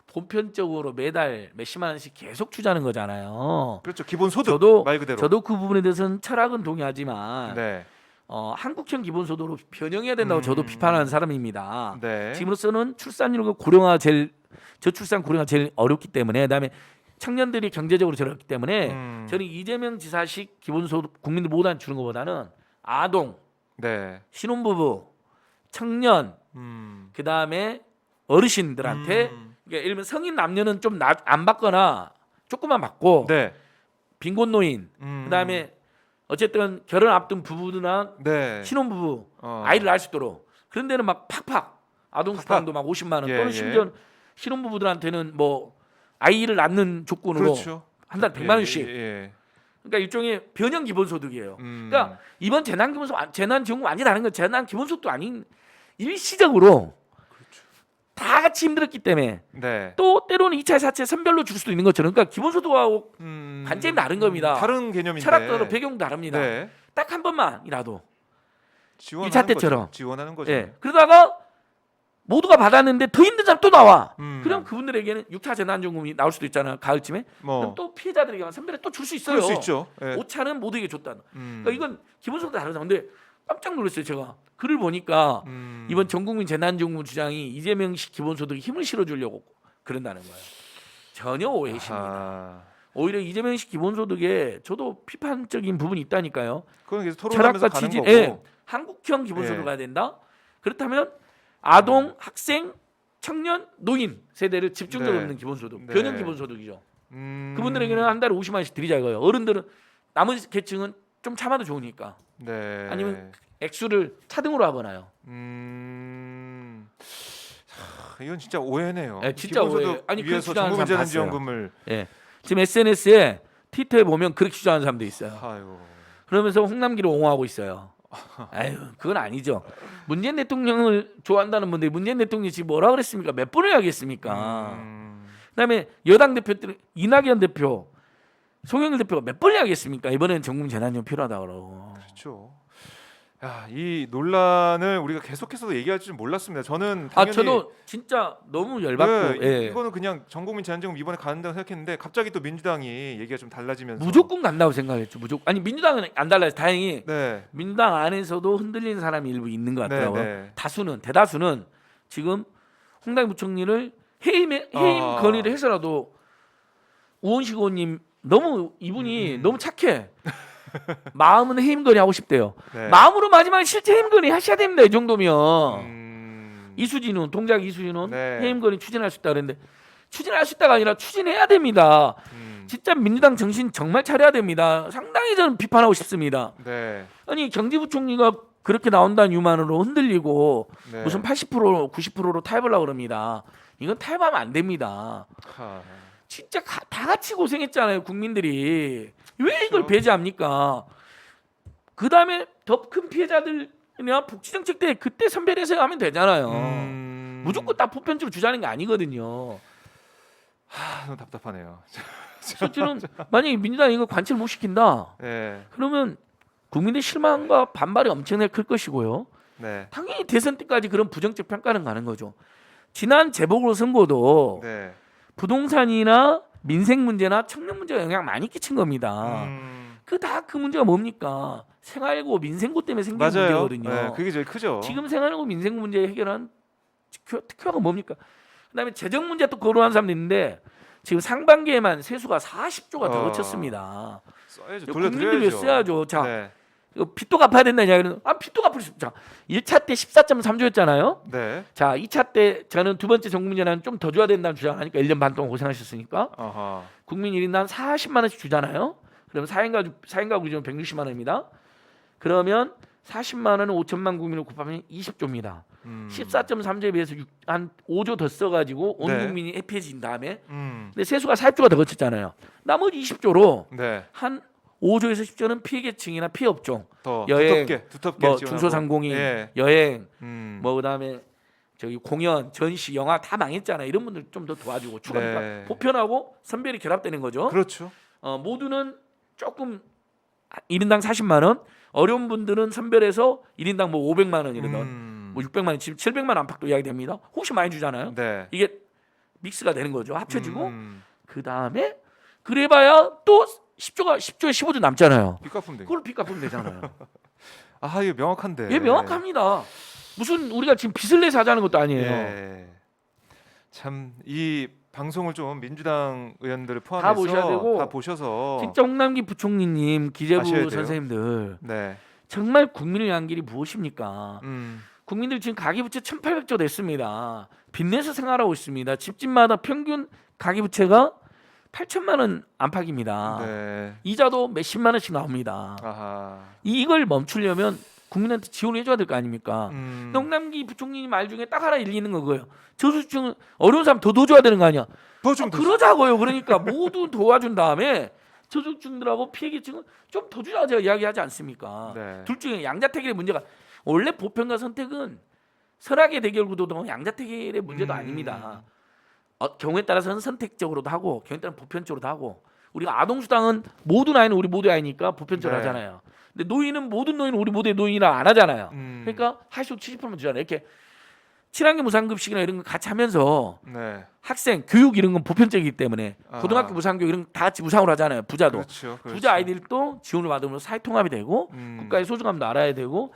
보편적으로 매달 몇십만 원씩 계속 주자는 거잖아요. 그렇죠. 기본 소득 말 그대로. 저도 그 부분에 대해서는 철학은 동의하지만 네. 한국형 기본소득으로 변형해야 된다고 저도 비판하는 사람입니다. 네. 지금으로서는 출산율과 저출산 고령화 제일 어렵기 때문에 그다음에 청년들이 경제적으로 어렵기 때문에 저는 이재명 지사식 기본소득 국민들 모두 주는 것보다는 아동, 네. 신혼부부, 청년, 그 다음에 어르신들한테 그러니까 예를 들면 성인 남녀는 좀 안 받거나 조금만 받고 네. 빈곤노인, 그 다음에 어쨌든 결혼 앞둔 부부나 네. 신혼부부 아이를 낳을 수 있도록 그런 데는 막 팍팍 아동수당도 막 50만 원 또는 심지어 신혼부부들한테는 뭐 아이를 낳는 조건으로 그렇죠. 한 달 100만 원씩. 예. 그러니까 일종의 변형 기본소득이에요. 그러니까 이번 재난지원금 완전히 다른 건 재난 기본소득도 아닌 일시적으로 다 같이 힘들었기 때문에 네. 또 때로는 2차, 4차 선별로 줄 수도 있는 것처럼 그러니까 기본소득하고 관점이 다른 겁니다. 다른 개념인데. 철학적으로 배경도 다릅니다. 네. 딱 한 번만이라도 지원하는 2차 때처럼. 거죠. 지원하는 거죠. 예. 그러다가 모두가 받았는데 더 힘든 사람 또 나와. 그럼 그분들에게는 6차 재난지원금이 나올 수도 있잖아요. 가을쯤에. 그럼 또 피해자들에게 선별에 또 줄 수 있어요. 그럴 수 있죠. 예. 5차는 모두에게 줬다는. 그러니까 이건 기본소득도 다르잖아요. 근데 깜짝 놀랐어요. 제가 글을 보니까 이번 전국민 재난지원금 주장이 이재명식 기본소득에 힘을 실어주려고 그런다는 거예요. 전혀 오해십니다. 아. 오히려 이재명식 기본소득에 저도 비판적인 부분이 있다니까요. 그건 계속 토론하면서 철학과 가는 취지, 거고. 예, 한국형 기본소득 예. 가야 된다. 그렇다면 아동, 학생, 청년, 노인 세대를 집중적으로 네. 넣는 기본소득, 네. 변형 기본소득이죠. 그분들에게는 한 달에 50만 원씩 드리자 이거예요. 어른들은 나머지 계층은 좀 참아도 좋으니까. 네. 아니면 액수를 차등으로 하거나요. 이건 진짜 오해네요. 네, 진짜 오해. 기본소득 아니, 그렇게 위해서 주장하는 사람 전국민재난지원금을. 예. 지금 SNS에 트위터에 보면 그렇게 주장하는 사람도 있어요. 아유. 그러면서 홍남기를 옹호하고 있어요. 아유, 그건 아니죠. 문재인 대통령을 좋아한다는 분들이 문재인 대통령이 지금 뭐라 그랬습니까? 몇 번을 하겠습니까? 그다음에 여당 대표들 이낙연 대표, 송영길 대표가 몇 번을 하겠습니까? 이번에는 전국 재난지원금 필요하다 그러고. 그렇죠. 야, 이 논란을 우리가 계속해서 얘기할 줄 몰랐습니다. 저는 당연히 저도 진짜 너무 열받고. 네, 예. 이거는 그냥 전국민 재난지원금 이번에 간다고 생각했는데 갑자기 또 민주당이 얘기가 좀 달라지면서 무조건 간다고 생각했죠. 무조건. 아니 민주당은 안 달라요. 다행히 네. 민주당 안에서도 흔들리는 사람이 일부 있는 것 같더라고요. 네. 대다수는 지금 홍당기 부총리를 해임 건의를 해서라도 우원식 의원님 너무 이분이 너무 착해. 마음은 해임 건의하고 싶대요. 네. 마음으로 마지막에 실제 해임 건의 하셔야 됩니다. 이 정도면. 이수진은 동작 이수진은 네. 해임 건의 추진할 수 있다 그랬는데 추진할 수 있다가 아니라 추진해야 됩니다. 진짜 민주당 정신 정말 차려야 됩니다. 상당히 저는 비판하고 싶습니다. 네. 아니 경제부총리가 그렇게 나온다는 이유만으로 흔들리고 네. 무슨 80% 90%로 타협하려고 그럽니다. 이건 타협하면 안 됩니다. 진짜 다 같이 고생했잖아요. 국민들이. 왜 이걸 그렇죠. 배제합니까? 그다음에 더 큰 피해자들이나 복지정책 때 그때 선별해서 하면 되잖아요. 무조건 다 보편적으로 주자는 게 아니거든요. 너무 답답하네요. 그래서 저는 만약에 민주당이 이거 관철 못 시킨다. 네. 그러면 국민의 실망과 반발이 엄청나게 클 것이고요. 네. 당연히 대선 때까지 그런 부정적 평가는 가는 거죠. 지난 재보궐선거도 네. 부동산이나 민생 문제나 청년 문제가 영향 많이 끼친 겁니다. 그 문제가 뭡니까? 생활고 민생고 때문에 생긴 맞아요. 문제거든요. 네, 그게 제일 크죠. 지금 생활고 민생고 문제 해결한 특효가 뭡니까? 그다음에 재정 문제 또 거론한 사람도 있는데 지금 상반기에만 세수가 40조가 더 거쳤습니다. 써야죠. 국민들 왜 돌려드려야죠. 써야죠. 자, 네. 이거 빚도 갚아야 된다냐 이러는 빚도 갚을 수 없죠. 1차 때 14.3조였잖아요. 네. 자, 2차 때 저는 두 번째 전국민재난 좀 더 줘야 된다는 주장을 하니까 1년 반 동안 고생하셨으니까 아하. 국민 1인당 40만 원씩 주잖아요. 그러면 4인 가구 기준 160만 원입니다. 그러면 40만 원은 5천만 국민을 곱하면 20조입니다. 14.3조에 비해서 한 5조 더 써가지고 온 네. 국민이 해피해진 다음에 근데 세수가 40조가 더 거쳤잖아요. 나머지 20조로 네. 한 5조에서 10조는 피해계층이나 피해업종, 더 여행, 두텁게 뭐 지원하고. 중소상공인, 예. 여행, 음. 뭐 그다음에 저기 공연, 전시, 영화 다 망했잖아요. 이런 분들 좀 더 도와주고 추가 네. 보편하고 선별이 결합되는 거죠. 그렇죠. 모두는 조금 1인당 40만 원, 어려운 분들은 선별해서 1인당 뭐 500만 원이라든 뭐 600만 원, 지금 700만 원 안팎도 이야기됩니다. 혹시 많이 주잖아요. 네. 이게 믹스가 되는 거죠. 합쳐지고 음. 그 다음에 그래봐야 또 10조에 15조 남잖아요. 빚 갚으면 돼. 그걸 빚 갚으면 되잖아요. 이거 명확한데. 예, 명확합니다. 무슨 우리가 지금 빚을 내서 하자는 것도 아니에요. 예. 참 이 방송을 좀 민주당 의원들을 포함해서 보셔야 되고 다 보셔서 진짜 홍남기 부총리님, 기재부 아셔야 돼요. 선생님들 네. 정말 국민을 위한 길이 무엇입니까? 음. 국민들 지금 가계부채 1,800조 됐습니다. 빚내서 생활하고 있습니다. 집집마다 평균 가계부채가 8천만 원 안팎입니다. 네. 이자도 몇십만 원씩 나옵니다. 아하. 이걸 멈추려면 국민한테 지원을 해줘야 될 거 아닙니까? 음. 홍남기 부총리 말 중에 딱 하나 일리는 거고요. 저소득층 어려운 사람 더 도와줘야 되는 거 아니야? 더좀 그러자고요. 그러니까 모두 도와준 다음에 저소득층들하고 피해계층은 좀 더 주자 제가 이야기하지 않습니까? 네. 둘 중에 양자택일의 문제가 원래 보편과 선택은 선악의 대결 구도도 양자택일의 문제도 아닙니다. 경우에 따라서는 선택적으로도 하고 경우에 따라서는 보편적으로도 하고 우리가 아동수당은 모든 아이는 우리 모두의 아이니까 보편적으로 네. 하잖아요. 근데 노인은 모든 노인은 우리 모두의 노인이라 안 하잖아요. 음. 그러니까 할수록 70%만 주잖아요. 이렇게 친환경 무상급식이나 이런 거 같이 하면서 네. 학생 교육 이런 건 보편적이기 때문에 아. 고등학교 무상교육 이런 거 다 같이 무상으로 하잖아요. 부자도 그렇죠. 그렇죠. 부자 아이들도 지원을 받으면서 사회통합이 되고 국가의 소중함도 알아야 되고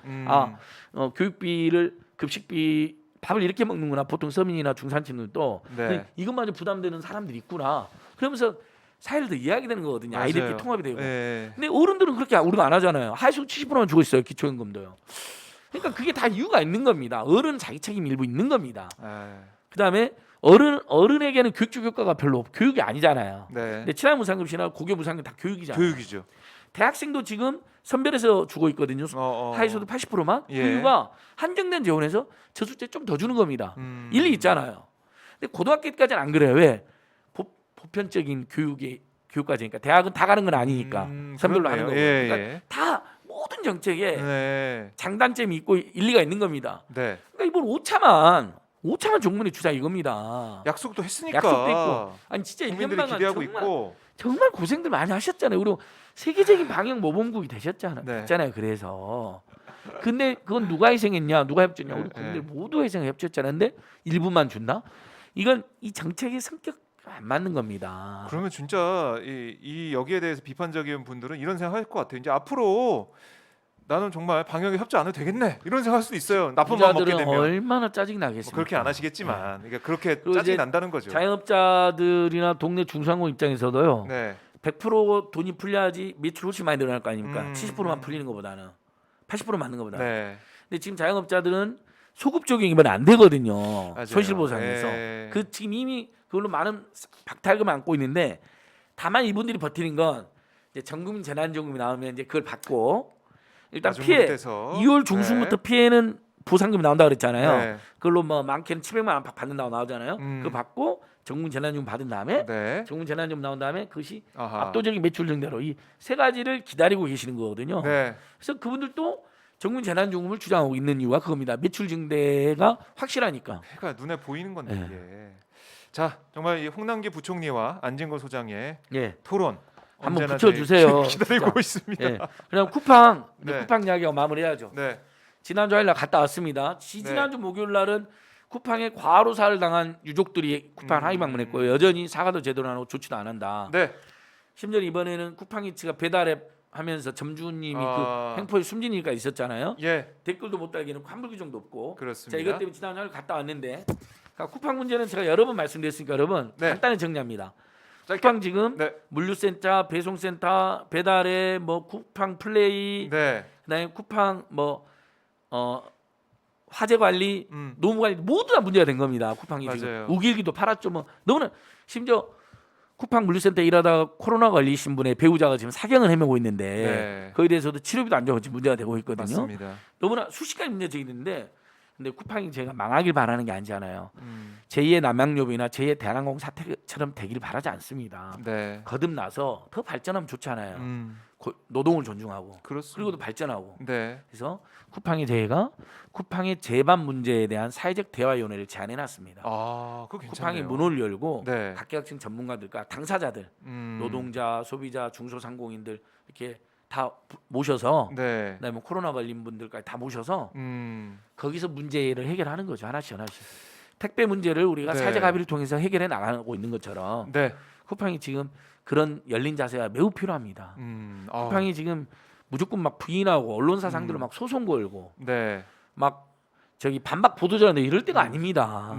교육비를 급식비 밥을 이렇게 먹는구나 보통 서민이나 중산층들도 네. 이것마저 부담되는 사람들이 있구나 그러면서 사회를 더 이해하게 되는 거거든요. 맞아요. 아이들끼리 통합이 되고 네. 근데 어른들은 그렇게 우리가 안 하잖아요. 하이속 70%만 주고 있어요. 기초연금도요. 그러니까 그게 다 이유가 있는 겁니다. 어른 자기 책임 일부 있는 겁니다. 그다음에 어른에게는 교육적 효과가 별로 교육이 아니잖아요. 네. 근데 친환경 무상급식이나 고교 무상급 다 교육이잖아요. 교육이죠. 대학생도 지금 선별해서 주고 있거든요. 하이소득 80%만 예. 교육가 한정된 재원에서 저수제 좀 더 주는 겁니다. 일리 있잖아요. 근데 고등학교까지는 안 그래요. 왜? 보편적인 교육과정이니까 대학은 다 가는 건 아니니까 선별로 하는 거고. 예, 그러니까 예. 다 모든 정책에 네. 장단점이 있고 일리가 있는 겁니다. 네. 그러니까 이번 5차만 정문에 주자 이겁니다. 약속도 했으니까. 약속도 있고. 아니 진짜 1년 국민들이 반간 기대하고 정말, 있고. 정말 고생들 많이 하셨잖아요. 그리고 세계적인 방역 모범국이 되셨잖아요. 네. 됐잖아요. 그래서 근데 그건 누가 희생했냐, 누가 협조했냐? 우리 네, 국민들 네. 모두 희생 협조했잖아요. 근데 일부만 준다? 이건 이 정책의 성격 안 맞는 겁니다. 그러면 진짜 이 여기에 대해서 비판적인 분들은 이런 생각할 것 같아요. 이제 앞으로 나는 정말 방역에 협조 안 해도 되겠네 이런 생각할 수도 있어요. 나쁜 마음 먹게 부자들은 되면. 얼마나 짜증 나겠습니까? 그렇게 안 하시겠지만, 그러니까 그렇게 그리고 짜증 이제 난다는 거죠. 자영업자들이나 동네 중소상공 입장에서도요. 네. 100% 돈이 풀려야지 매출 훨씬 많이 늘어날 거 아닙니까? 음, 70%만 풀리는 것보다는 80% 맞는 것보다는. 네. 근데 지금 자영업자들은 소급 적용 이번에 안 되거든요. 맞아요. 손실보상에서. 네. 그 지금 이미 그걸로 많은 박탈금을 안고 있는데 다만 이분들이 버티는 건 이제 전국민 재난지원금이 나오면 이제 그걸 받고 일단 나중 피해 돼서. 2월 중순부터 피해는 보상금이 나온다 그랬잖아요. 네. 그걸로 뭐 많게는 700만 원 안팎 받는다고 나오잖아요. 그거 받고 전국민 재난지원금 받은 다음에 네. 전국민 재난지원금 나온 다음에 그것이 아하. 압도적인 매출 증대로 이 세 가지를 기다리고 계시는 거거든요. 네. 그래서 그분들도 전국민 재난지원금을 주장하고 있는 이유가 그겁니다. 매출 증대가 확실하니까. 그러니까 눈에 보이는 건데 네. 이게. 자, 정말 이 홍남기 부총리와 안진걸 소장의 예. 토론 한번 언제나 붙여주세요. 저희 기다리고 진짜. 있습니다. 예. 그럼 쿠팡 네. 쿠팡 이야기하고 마무리해야죠. 네. 지난주 화요일 날 갔다 왔습니다. 지난주 목요일 날은 쿠팡에 과로사를 당한 유족들이 쿠팡 항의 방문했고요. 여전히 사과도 제대로 안 하고 조치도 안 한다. 네. 심지어 이번에는 쿠팡이츠가 배달앱 하면서 점주님이 그 횡포에 숨진 일까지 있었잖아요. 예. 댓글도 못 달기는 환불규정도 없고. 그렇습니다. 자, 이것 때문에 지난 화요일 갔다 왔는데 그러니까 쿠팡 문제는 제가 여러 번 말씀드렸으니까 여러분 네. 간단히 정리합니다. 자, 쿠팡 지금 네. 물류센터, 배송센터, 배달앱, 뭐 쿠팡 플레이, 네. 그다음에 쿠팡 뭐 화재 관리, 음. 노무 관리 모두 다 문제가 된 겁니다. 쿠팡이 맞아요. 지금 우길기도 팔았죠. 뭐 너무나 심지어 쿠팡 물류센터 일하다가 코로나 걸리신 분의 배우자가 지금 사경을 헤매고 있는데 네. 거기에 대해서도 치료비도 안 주고 지금 문제가 되고 있거든요. 맞습니다. 너무나 수십 가지 문제가 있는데 근데 쿠팡이 제가 망하길 바라는 게 아니잖아요. 음. 제2의 남양유업이나 제2의 대한항공 사태처럼 되기를 바라지 않습니다. 네. 거듭나서 더 발전하면 좋잖아요. 음. 노동을 존중하고 그렇습니다. 그리고 또 발전하고. 네. 그래서 쿠팡의 제가 쿠팡의 재반 문제에 대한 사회적 대화위원회를 제안해놨습니다. 아, 그거 괜찮네요. 쿠팡이 문을 열고 네. 각계각층 전문가들과 당사자들, 노동자, 소비자, 중소상공인들 이렇게 다 모셔서 네. 그다음에 코로나 걸린 분들까지 다 모셔서 음. 거기서 문제를 해결하는 거죠. 하나씩 하나씩. 택배 문제를 우리가 네. 사회적 합의를 통해서 해결해 나가고 있는 것처럼 네. 쿠팡이 지금 그런 열린 자세가 매우 필요합니다. 아. 쿠팡이 지금 무조건 막 부인하고 언론사 상대로 막 소송 걸고 네. 막 저기 반박 보도자는데 이럴 때가 아닙니다.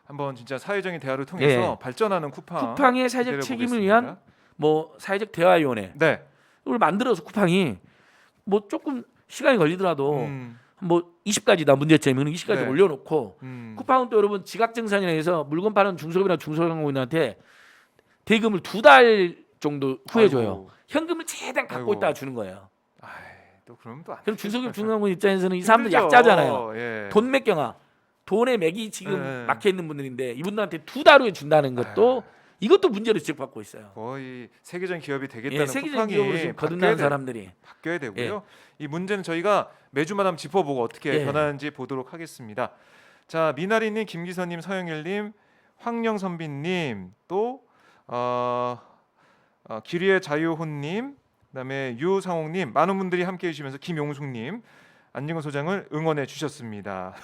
한번 진짜 사회적인 대화를 통해서 예. 발전하는 쿠팡. 쿠팡의 사회적 기대해 책임을 보겠습니다. 위한 뭐 사회적 대화위원회 네. 이걸 만들어서 쿠팡이 뭐 조금 시간이 걸리더라도 뭐 20가지다 문제점은 20가지 네. 올려놓고 쿠팡은 또 여러분 지각 증상이라 해서 물건 파는 중소기업이나 중소상공인한테 대금을 2달 정도 후에 줘요. 아이고. 현금을 최대한 갖고 아이고. 있다가 주는 거예요. 아이, 또 그러면 또 안 그럼 되죠. 중소기업 중소상공인 입장에서는 이 사람들 힘들죠. 약자잖아요. 예. 돈 맥경아 돈의 맥이 지금 네. 막혀 있는 분들인데 이분들한테 2달 후에 준다는 것도 이것도 문제로 지적받고 있어요. 거의 세계적인 기업이 되겠다는 예, 세계적인 쿠팡이 기업으로 지금 거듭나는 사람들이 바뀌어야 되고요. 이 문제는 저희가 매주마다 한번 짚어보고 어떻게 예. 변하는지 보도록 하겠습니다. 자, 미나리님, 김기선님, 서영일님, 황영선비님, 또 기리의 자유혼님, 그다음에 유상옥님, 많은 분들이 함께해 주시면서 김용숙님, 안진건 소장을 응원해 주셨습니다.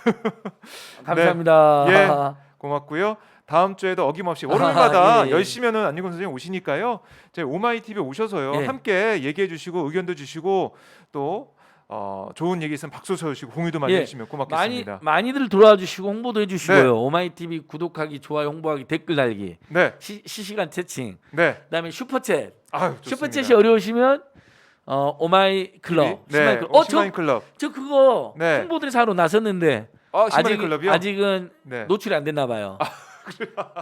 감사합니다. 예. 고맙고요. 다음 주에도 어김없이 월요일마다 예, 예. 10시면은 안진건 선생님 오시니까요. 저희 오마이TV 오셔서요. 예. 함께 얘기해 주시고 의견도 주시고 또 좋은 얘기 있으면 박수 쳐 주시고 공유도 많이 예. 해 주시면 고맙겠습니다. 많이들 돌아와 주시고 홍보도 해 주시고요. 네. 오마이TV 구독하기, 좋아요, 홍보하기, 댓글 달기, 네. 실시간 채팅, 네. 그다음에 슈퍼챗. 아유, 슈퍼챗이 어려우시면 오마이 클럽, 네. 시마이 클럽. 시마인 클럽. 저 그거 네. 홍보대사 하러 나섰는데 시마인 클럽이요? 아직은 네. 노출이 안 됐나 봐요.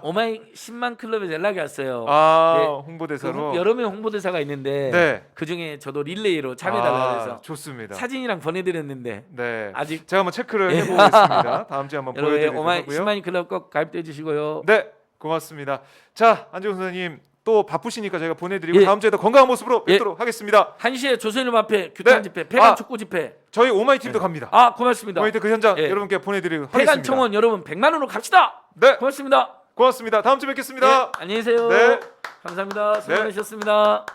오마이 10만 클럽에서 연락이 왔어요. 네. 홍보대사로. 여러 명 홍보대사가 있는데 네. 그 중에 저도 릴레이로 참여해달라고 해서 좋습니다. 사진이랑 보내드렸는데 네. 아직 제가 한번 체크를 예. 해보겠습니다. 다음 주에 한번 여러분 보여드리도록 오마이 하고요. 10만 클럽 꼭 가입돼 주시고요. 네, 고맙습니다. 자, 안재훈 선생님 또 바쁘시니까 제가 보내드리고 예. 다음 주에도 건강한 모습으로 예. 뵙도록 하겠습니다. 1시에 조선일보 앞에 규탄 네. 집회, 폐간 아. 축구 집회. 저희 오마이TV도 갑니다. 고맙습니다. 오마이TV 그 현장 예. 여러분께 보내드리도록 폐간 하겠습니다. 청원 여러분 100만 원으로 갑시다. 네, 고맙습니다. 고맙습니다. 다음 주에 뵙겠습니다. 네, 안녕히 계세요. 네. 감사합니다. 수고 네. 많으셨습니다.